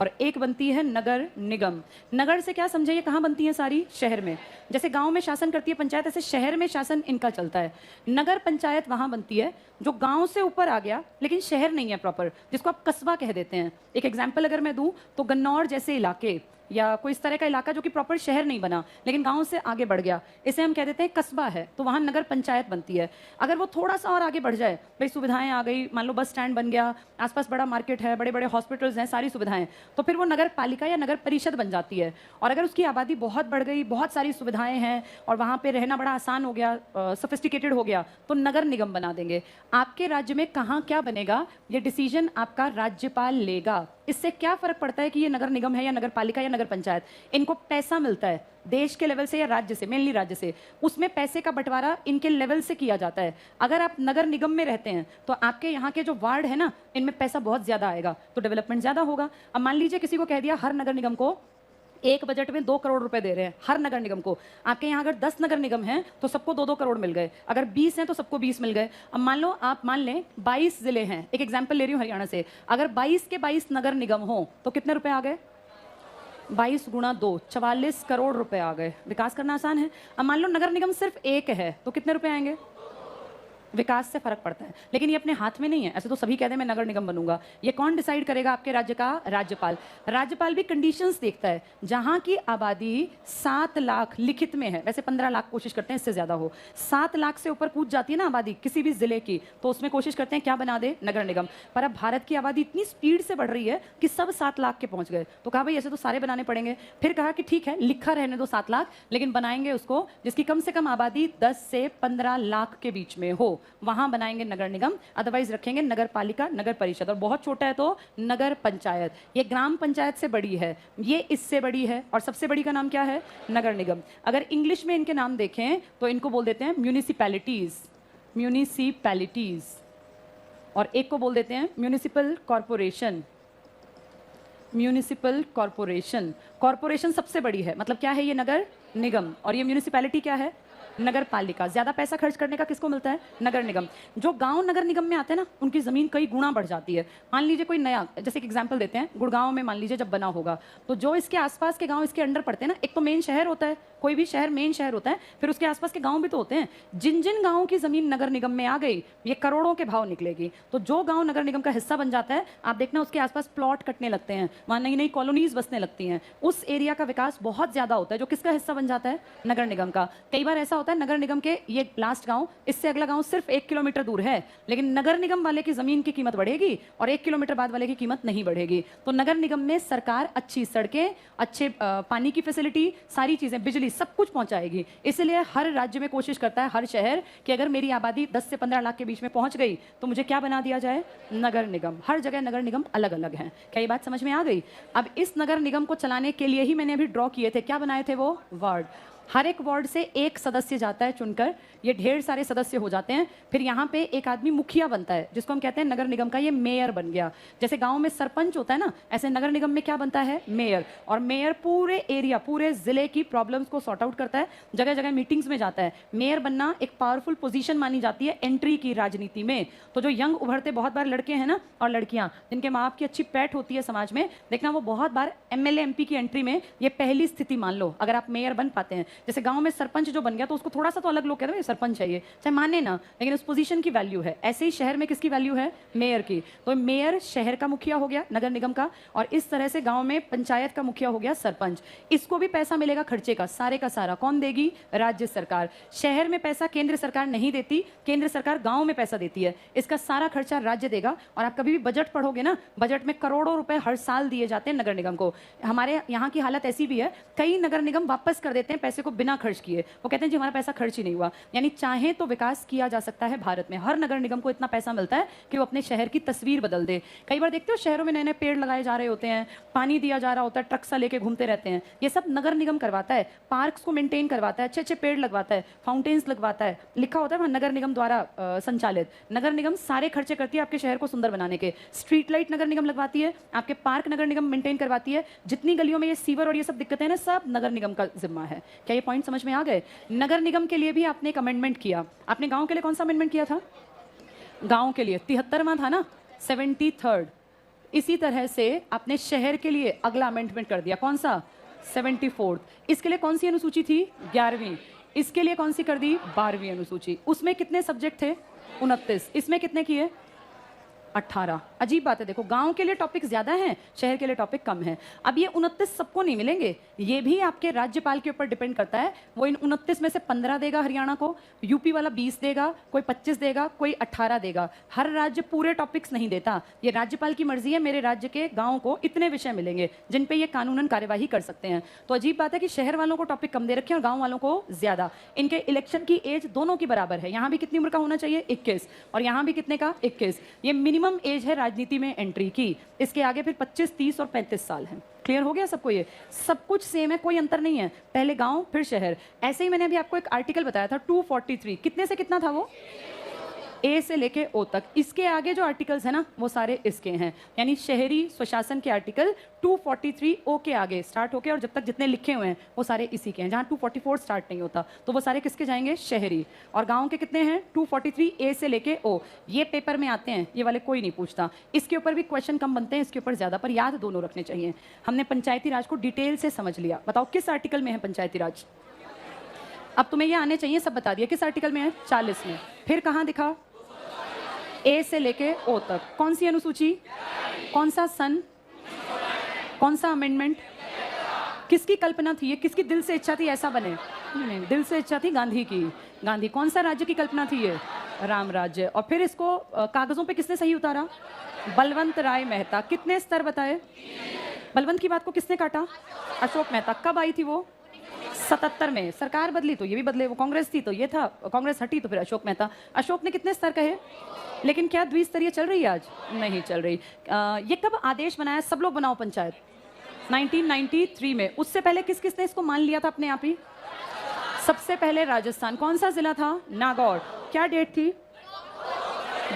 और एक बनती है नगर निगम। नगर से क्या समझे? ये कहाँ बनती है सारी? शहर में। जैसे गांव में शासन करती है पंचायत, ऐसे शहर में शासन इनका चलता है। नगर पंचायत वहाँ बनती है जो गांव से ऊपर आ गया लेकिन शहर नहीं है प्रॉपर, जिसको आप कस्बा कह देते हैं। एक एग्जाम्पल अगर मैं दूँ तो गन्नौर जैसे इलाके या कोई इस तरह का इलाका जो कि प्रॉपर शहर नहीं बना लेकिन गांव से आगे बढ़ गया, इसे हम कह देते हैं कस्बा है, तो वहाँ नगर पंचायत बनती है। अगर वो थोड़ा सा और आगे बढ़ जाए, भाई सुविधाएं आ गई, मान लो बस स्टैंड बन गया, आसपास बड़ा मार्केट है, बड़े बड़े हॉस्पिटल्स हैं, सारी सुविधाएं, तो फिर वो नगर पालिका या नगर परिषद बन जाती है। और अगर उसकी आबादी बहुत बढ़ गई, बहुत सारी सुविधाएं हैं और वहाँ पर रहना बड़ा आसान हो गया, सोफिस्टिकेटेड हो गया, तो नगर निगम बना देंगे। आपके राज्य में कहाँ क्या बनेगा, ये डिसीजन आपका राज्यपाल लेगा। इससे क्या फर्क पड़ता है कि ये नगर निगम है या नगर पालिका या नगर पंचायत? इनको पैसा मिलता है देश के लेवल से या राज्य से, मेनली राज्य से, उसमें पैसे का बंटवारा इनके लेवल से किया जाता है। अगर आप नगर निगम में रहते हैं तो आपके यहाँ के जो वार्ड है ना, इनमें पैसा बहुत ज्यादा आएगा, तो डेवलपमेंट ज्यादा होगा। अब मान लीजिए किसी को कह दिया हर नगर निगम को एक बजट में 2 करोड़ रुपए दे रहे हैं हर नगर निगम को। आपके यहाँ अगर 10 नगर निगम हैं तो सबको 2-2 करोड़ मिल गए, अगर 20 हैं तो सबको 20 मिल गए। अब मान लो, आप मान लें 22 जिले हैं, एक एग्जाम्पल ले रही हूँ हरियाणा से, अगर 22 के 22 नगर निगम हो तो कितने रुपए आ गए? 22 गुणा 2, 44 करोड़ रुपए आ गए। विकास करना आसान है। अब मान लो नगर निगम सिर्फ एक है तो कितने रुपए आएंगे? विकास से फर्क पड़ता है, लेकिन ये अपने हाथ में नहीं है। ऐसे तो सभी कहते हैं मैं नगर निगम बनूंगा, ये कौन डिसाइड करेगा? आपके राज्य का राज्यपाल। राज्यपाल भी कंडीशंस देखता है, जहां की आबादी 7 लाख लिखित में है, वैसे 15 लाख कोशिश करते हैं इससे ज्यादा हो, 7 लाख से ऊपर कूद जाती है ना आबादी किसी भी जिले की, तो उसमें कोशिश करते हैं क्या बना दे? नगर निगम। पर अब भारत की आबादी इतनी स्पीड से बढ़ रही है कि सब 7 लाख के पहुंच गए, तो कहा भाई ऐसे तो सारे बनाने पड़ेंगे। फिर कहा कि ठीक है, लिखा रहने दो 7 लाख, लेकिन बनाएंगे उसको जिसकी कम से कम आबादी 10 से 15 लाख के बीच में हो, वहां बनाएंगे नगर निगम, अदरवाइज रखेंगे नगर पालिका, नगर परिषद, और बहुत छोटा है तो नगर पंचायत। ये ग्राम पंचायत से बड़ी है, ये इससे बड़ी है, और सबसे बड़ी का नाम क्या है? नगर निगम। अगर इंग्लिश में इनके नाम देखें तो इनको बोल देते हैं म्यूनिसिपैलिटीज, म्यूनिसिपैलिटीज, और एक को बोल देते हैं municipal corporation, municipal corporation. Corporation सबसे बड़ी है, मतलब क्या है? ये नगर निगम, और ये म्यूनिसिपैलिटी क्या है? नगर पालिका। ज्यादा पैसा खर्च करने का किसको मिलता है? नगर निगम। जो गांव नगर निगम में आते हैं ना, उनकी जमीन कई गुना बढ़ जाती है। मान लीजिए कोई नया, जैसे एक एग्जांपल देते हैं, गुड़गांव में मान लीजिए जब बना होगा, तो जो इसके आसपास के गांव इसके अंडर पड़ते हैं ना, एक तो मेन शहर होता है, कोई भी शहर मेन शहर होता है, फिर उसके आसपास के गांव भी तो होते हैं। जिन जिन गांवों की जमीन नगर निगम में आ गई, ये करोड़ों के भाव निकलेगी। तो जो गांव नगर निगम का हिस्सा बन जाता है, आप देखना उसके आसपास प्लॉट कटने लगते हैं, वहां नई नई कॉलोनीज बसने लगती हैं, उस एरिया का विकास बहुत ज्यादा होता है, जो किसका हिस्सा बन जाता है? नगर निगम का। कई बार ऐसा होता है नगर निगम के ये लास्ट गांव, इससे अगला गांव सिर्फ 1 किलोमीटर दूर है, लेकिन नगर निगम वाले की जमीन की कीमत बढ़ेगी और 1 किलोमीटर बाद वाले की कीमत नहीं बढ़ेगी। तो नगर निगम में सरकार अच्छी सड़कें, अच्छे पानी की फैसिलिटी, सारी चीजें, बिजली, सब कुछ पहुंचाएगी। इसलिए हर राज्य में कोशिश करता है, हर शहर, कि अगर मेरी आबादी 10 से 15 लाख के बीच में पहुंच गई तो मुझे क्या बना दिया जाए? नगर निगम। हर जगह नगर निगम अलग अलग हैं। क्या ये बात समझ में आ गई? अब इस नगर निगम को चलाने के लिए ही मैंने अभी ड्रॉ किए थे, क्या बनाए थे वो? वार्ड। हर एक वार्ड से एक सदस्य जाता है चुनकर, ये ढेर सारे सदस्य हो जाते हैं। फिर यहाँ पे एक आदमी मुखिया बनता है, जिसको हम कहते हैं नगर निगम का ये मेयर बन गया। जैसे गांव में सरपंच होता है ना, ऐसे नगर निगम में क्या बनता है? मेयर। और मेयर पूरे एरिया, पूरे जिले की प्रॉब्लम्स को सॉर्ट आउट करता है, जगह जगह मीटिंग्स में जाता है। मेयर बनना एक पावरफुल पोजीशन मानी जाती है एंट्री की राजनीति में। तो जो यंग उभरते बहुत बार लड़के हैं ना, और लड़कियां, जिनके माँ बाप की अच्छी पैठ होती है समाज में, देखना वो बहुत बार एमएलए एमपी की एंट्री में ये पहली स्थिति मान लो, अगर आप मेयर बन पाते हैं। जैसे गांव में सरपंच जो बन गया तो उसको थोड़ा सा तो अलग लोग कहते हैं सरपंच है ये, चाहे माने ना, लेकिन उस पोजीशन की वैल्यू है। ऐसे ही शहर में किसकी वैल्यू है? मेयर की। तो मेयर शहर का मुखिया हो गया नगर निगम का, और इस तरह से गांव में पंचायत का मुखिया हो गया सरपंच। इसको भी पैसा मिलेगा खर्चे का, सारे का सारा कौन देगी? राज्य सरकार। शहर में पैसा केंद्र सरकार नहीं देती, केंद्र सरकार गांव में पैसा देती है, इसका सारा खर्चा राज्य देगा। और आप कभी भी बजट पढ़ोगे ना, बजट में करोड़ों रुपए हर साल दिए जाते हैं नगर निगम को। हमारे यहाँ की हालत ऐसी भी है, कई नगर निगम वापस कर देते हैं पैसे को बिना खर्च किए। वो कहते हैं जी हमारा पैसा खर्च ही नहीं हुआ। यानी चाहे तो विकास किया जा सकता है भारत में। हर नगर निगम को इतना पैसा मिलता है कि वो अपने शहर की तस्वीर बदल दे। कई बार देखते हो शहरों में नए नए पेड़ लगाए जा रहे होते हैं, पानी दिया जा रहा होता है, ट्रक सा लेके घूमते रहते हैं, ये सब नगर निगम करवाता है। पार्क्स को मेंटेन करवाता है, अच्छे अच्छे पेड़ लगवाता है, फाउंटेन्स लगवाता है, लिखा होता है वहाँ नगर निगम द्वारा संचालित। नगर निगम सारे खर्चे करती है आपके शहर को सुंदर बनाने के। स्ट्रीट लाइट नगर निगम लगवाती है, आपके पार्क नगर निगम मेंटेन करवाती है, जितनी गलियों में ये सीवर और ये सब दिक्कतें हैं ना, सब नगर निगम का जिम्मा है। क्या ये पॉइंट समझ में आ गए? नगर निगम के लिए भी आपने एक अमेंडमेंट किया। आपने गांव के लिए कौन सा अमेंडमेंट किया था? गांव के लिए 73वां था ना, 73rd। इसी तरह से आपने शहर के लिए अगला अमेंडमेंट कर दिया, कौन सा? 74th। इसके लिए कौन सी अनुसूची थी? 11वीं। इसके लिए कौन सी कर दी? 12वीं अनुसूची। उसमें कितने सब्जेक्ट थे? 29। इसमें कितने किए? 18। अजीब बात है, देखो गांव के लिए टॉपिक ज्यादा हैं, शहर के लिए टॉपिक कम है। अब ये 29 सबको नहीं मिलेंगे, ये भी आपके राज्यपाल के ऊपर डिपेंड करता है। वो इन 29 में से 15 देगा हरियाणा को, यूपी वाला 20 देगा, कोई 25 देगा, कोई 18 देगा। हर राज्य पूरे टॉपिक्स नहीं देता, ये राज्यपाल की मर्जी है। मेरे राज्य के गाँव को इतने विषय मिलेंगे जिन पे ये कानूनन कार्यवाही कर सकते हैं। तो अजीब बात है कि शहर वालों को टॉपिक कम दे रखे और गाँव वालों को ज्यादा। इनके इलेक्शन की एज दोनों की बराबर है। यहाँ भी कितनी उम्र का होना चाहिए? 21, और यहाँ भी कितने का? 21। ये मिनिमम मिनिमम एज है राजनीति में एंट्री की, इसके आगे फिर 25, 30 और 35 साल है। क्लियर हो गया सबको? ये सब कुछ सेम है, कोई अंतर नहीं है, पहले गांव फिर शहर। ऐसे ही मैंने अभी आपको एक आर्टिकल बताया था 243, कितने से कितना था वो? ए से लेके ओ तक। इसके आगे जो आर्टिकल्स है ना वो सारे इसके हैं, यानी शहरी स्वशासन के आर्टिकल 243 ओ के आगे स्टार्ट होके और जब तक जितने लिखे हुए हैं वो सारे इसी के हैं। जहाँ 244 स्टार्ट नहीं होता तो वो सारे किसके जाएंगे? शहरी। और गांव के कितने हैं? 243 ए से लेके ओ। ये पेपर में आते हैं, ये वाले कोई नहीं पूछता। इसके ऊपर भी क्वेश्चन कम बनते हैं, इसके ऊपर ज्यादा, पर याद दोनों रखने चाहिए। हमने पंचायती राज को डिटेल से समझ लिया। बताओ किस आर्टिकल में है पंचायती राज? अब तुम्हें ये आने चाहिए, सब बता दिया। किस आर्टिकल में है? 40 में। फिर कहाँ दिखा? ए से लेके ओ तक। कौन सी अनुसूची? कौन सा सन? कौन सा अमेंडमेंट? किसकी कल्पना थी ये? किसकी दिल से इच्छा थी ऐसा बने? नहीं, दिल से इच्छा थी गांधी की। गांधी। कौन सा राज्य की कल्पना थी ये? राम राज्य। और फिर इसको कागजों पे किसने सही उतारा? बलवंत राय मेहता। कितने स्तर बताए? बलवंत की बात को किसने काटा? अशोक मेहता। कब आई थी वो? 77 में। सरकार बदली तो ये भी बदले, वो कांग्रेस थी तो ये था, कांग्रेस हटी तो फिर अशोक मेहता। अशोक ने कितने स्तर कहे? लेकिन क्या द्विस्तरीय चल रही है आज? नहीं चल रही। ये कब आदेश बनाया सब लोग बनाओ पंचायत? 1993 में। उससे पहले किस किसने इसको मान लिया था अपने आप ही? सबसे पहले राजस्थान। कौन सा जिला था? नागौर। क्या डेट थी?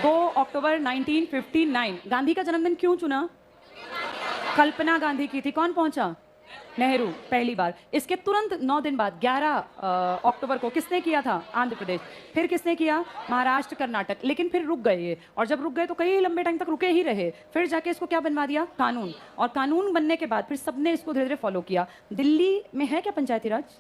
2 अक्टूबर 1959। गांधी का जन्मदिन क्यों चुना? कल्पना गांधी की थी। कौन पहुंचा? नेहरू पहली बार। इसके तुरंत 9 दिन बाद 11 अक्टूबर को किसने किया था? आंध्र प्रदेश। फिर किसने किया? महाराष्ट्र, कर्नाटक। लेकिन फिर रुक गए ये, और जब रुक गए तो कई लंबे टाइम तक रुके ही रहे। फिर जाके इसको क्या बनवा दिया? कानून। और कानून बनने के बाद फिर सबने इसको धीरे धीरे फॉलो किया। दिल्ली में है क्या पंचायती राज?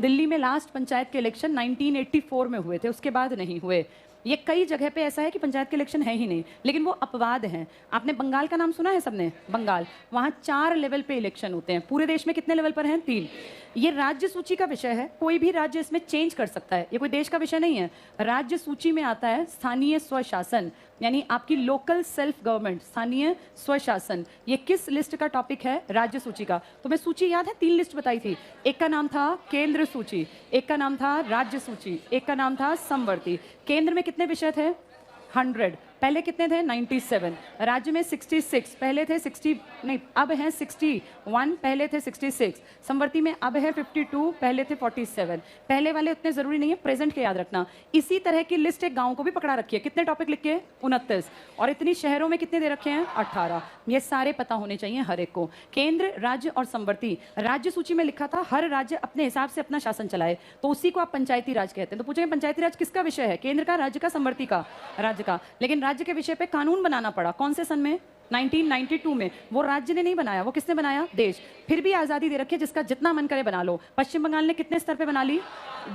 दिल्ली में लास्ट पंचायत के इलेक्शन 1984 में हुए थे, उसके बाद नहीं हुए। ये कई जगह पे ऐसा है कि पंचायत के इलेक्शन है ही नहीं, लेकिन वो अपवाद हैं। आपने बंगाल का नाम सुना है सबने? बंगाल। वहाँ 4 लेवल पे इलेक्शन होते हैं। पूरे देश में कितने लेवल पर हैं? 3। ये राज्य सूची का विषय है, कोई भी राज्य इसमें चेंज कर सकता है, ये कोई देश का विषय नहीं है। राज्य सूची में आता है स्थानीय स्वशासन, यानी आपकी लोकल सेल्फ गवर्नमेंट, स्थानीय स्वशासन। ये किस लिस्ट का टॉपिक है? राज्य सूची का। तुम्हें सूची याद है? 3 लिस्ट बताई थी। एक का नाम था केंद्र सूची, एक का नाम था राज्य सूची, एक का नाम था समवर्ती। केंद्र में कितने विषय थे? 100। पहले कितने थे? 97। राज्य में 66, पहले थे 60 नहीं, अब हैं 61, पहले थे 66। समवर्ती में अब है 52, पहले थे 47। पहले वाले उतने जरूरी नहीं है, प्रेजेंट के याद रखना। इसी तरह की लिस्ट एक गांव को भी पकड़ा रखी है। कितने टॉपिक लिख के? 29। और इतनी शहरों में कितने दे रखे हैं? 18। ये सारे पता होने चाहिए हर एक को। केंद्र, राज्य और समवर्ती। राज्य सूची में लिखा था हर राज्य अपने हिसाब से अपना शासन चलाए, तो उसी को आप पंचायती राज कहते हैं। तो पूछेंगे पंचायती राज किसका विषय है? केंद्र का, राज्य का, समवर्ती का? राज्य का। लेकिन राज्य के विषय पे कानून बनाना पड़ा। कौन से सन में? 1992 में। वो राज्य ने नहीं बनाया, वो किसने बनाया? देश। फिर भी आजादी दे रखी है, जिसका जितना मन करे बना लो। पश्चिम बंगाल ने कितने स्तर पे बना ली?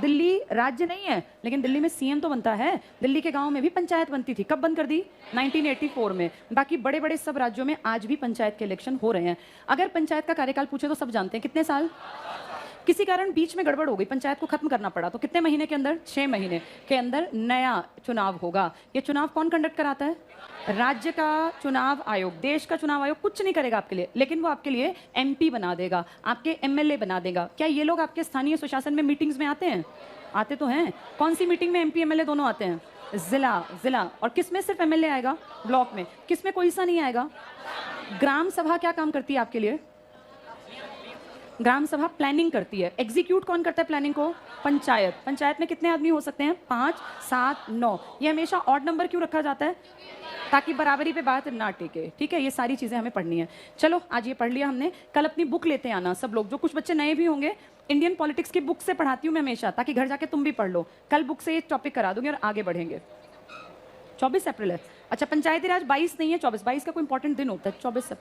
दिल्ली राज्य नहीं है, लेकिन दिल्ली में सीएम तो बनता है। दिल्ली के गांव में भी पंचायत बनती थी। कब बंद कर दी? 1984 में। बाकी बड़े बड़े सब राज्यों में आज भी पंचायत के इलेक्शन हो रहे हैं। अगर पंचायत का कार्यकाल पूछे तो सब जानते हैं कितने साल। किसी कारण बीच में गड़बड़ हो गई, पंचायत को खत्म करना पड़ा, तो कितने महीने के अंदर? 6 महीने के अंदर नया चुनाव होगा। ये चुनाव कौन कंडक्ट कराता है? राज्य का चुनाव आयोग। देश का चुनाव आयोग कुछ नहीं करेगा आपके लिए, लेकिन वो आपके लिए एमपी बना देगा, आपके एमएलए बना देगा। क्या ये लोग आपके स्थानीय स्वशासन में मीटिंग्स में आते हैं? आते तो हैं। कौन सी मीटिंग में एमपी एमएलए दोनों आते हैं? जिला। और किसमें सिर्फ एमएलए आएगा? ब्लॉक में। किसमें कोई सा नहीं आएगा? ग्राम सभा क्या काम करती है आपके लिए? ग्राम सभा प्लानिंग करती है। एग्जीक्यूट कौन करता है प्लानिंग को? पंचायत। पंचायत में कितने आदमी हो सकते हैं? 5, 7, 9। ये हमेशा ऑड नंबर क्यों रखा जाता है? ताकि बराबरी पे बात ना टिके। ठीक है, ये सारी चीजें हमें पढ़नी है। चलो आज ये पढ़ लिया हमने। कल अपनी बुक लेते आना सब लोग। जो कुछ बच्चे नए भी होंगे, इंडियन पॉलिटिक्स की बुक से पढ़ाती हूँ मैं हमेशा, ताकि घर जाके तुम भी पढ़ लो। कल बुक से ये टॉपिक करा दूंगी और आगे बढ़ेंगे। 24 अप्रैल है। अच्छा, पंचायती राज 22 नहीं है, 24। 22 का कोई इंपॉर्टेंट दिन होता है? 24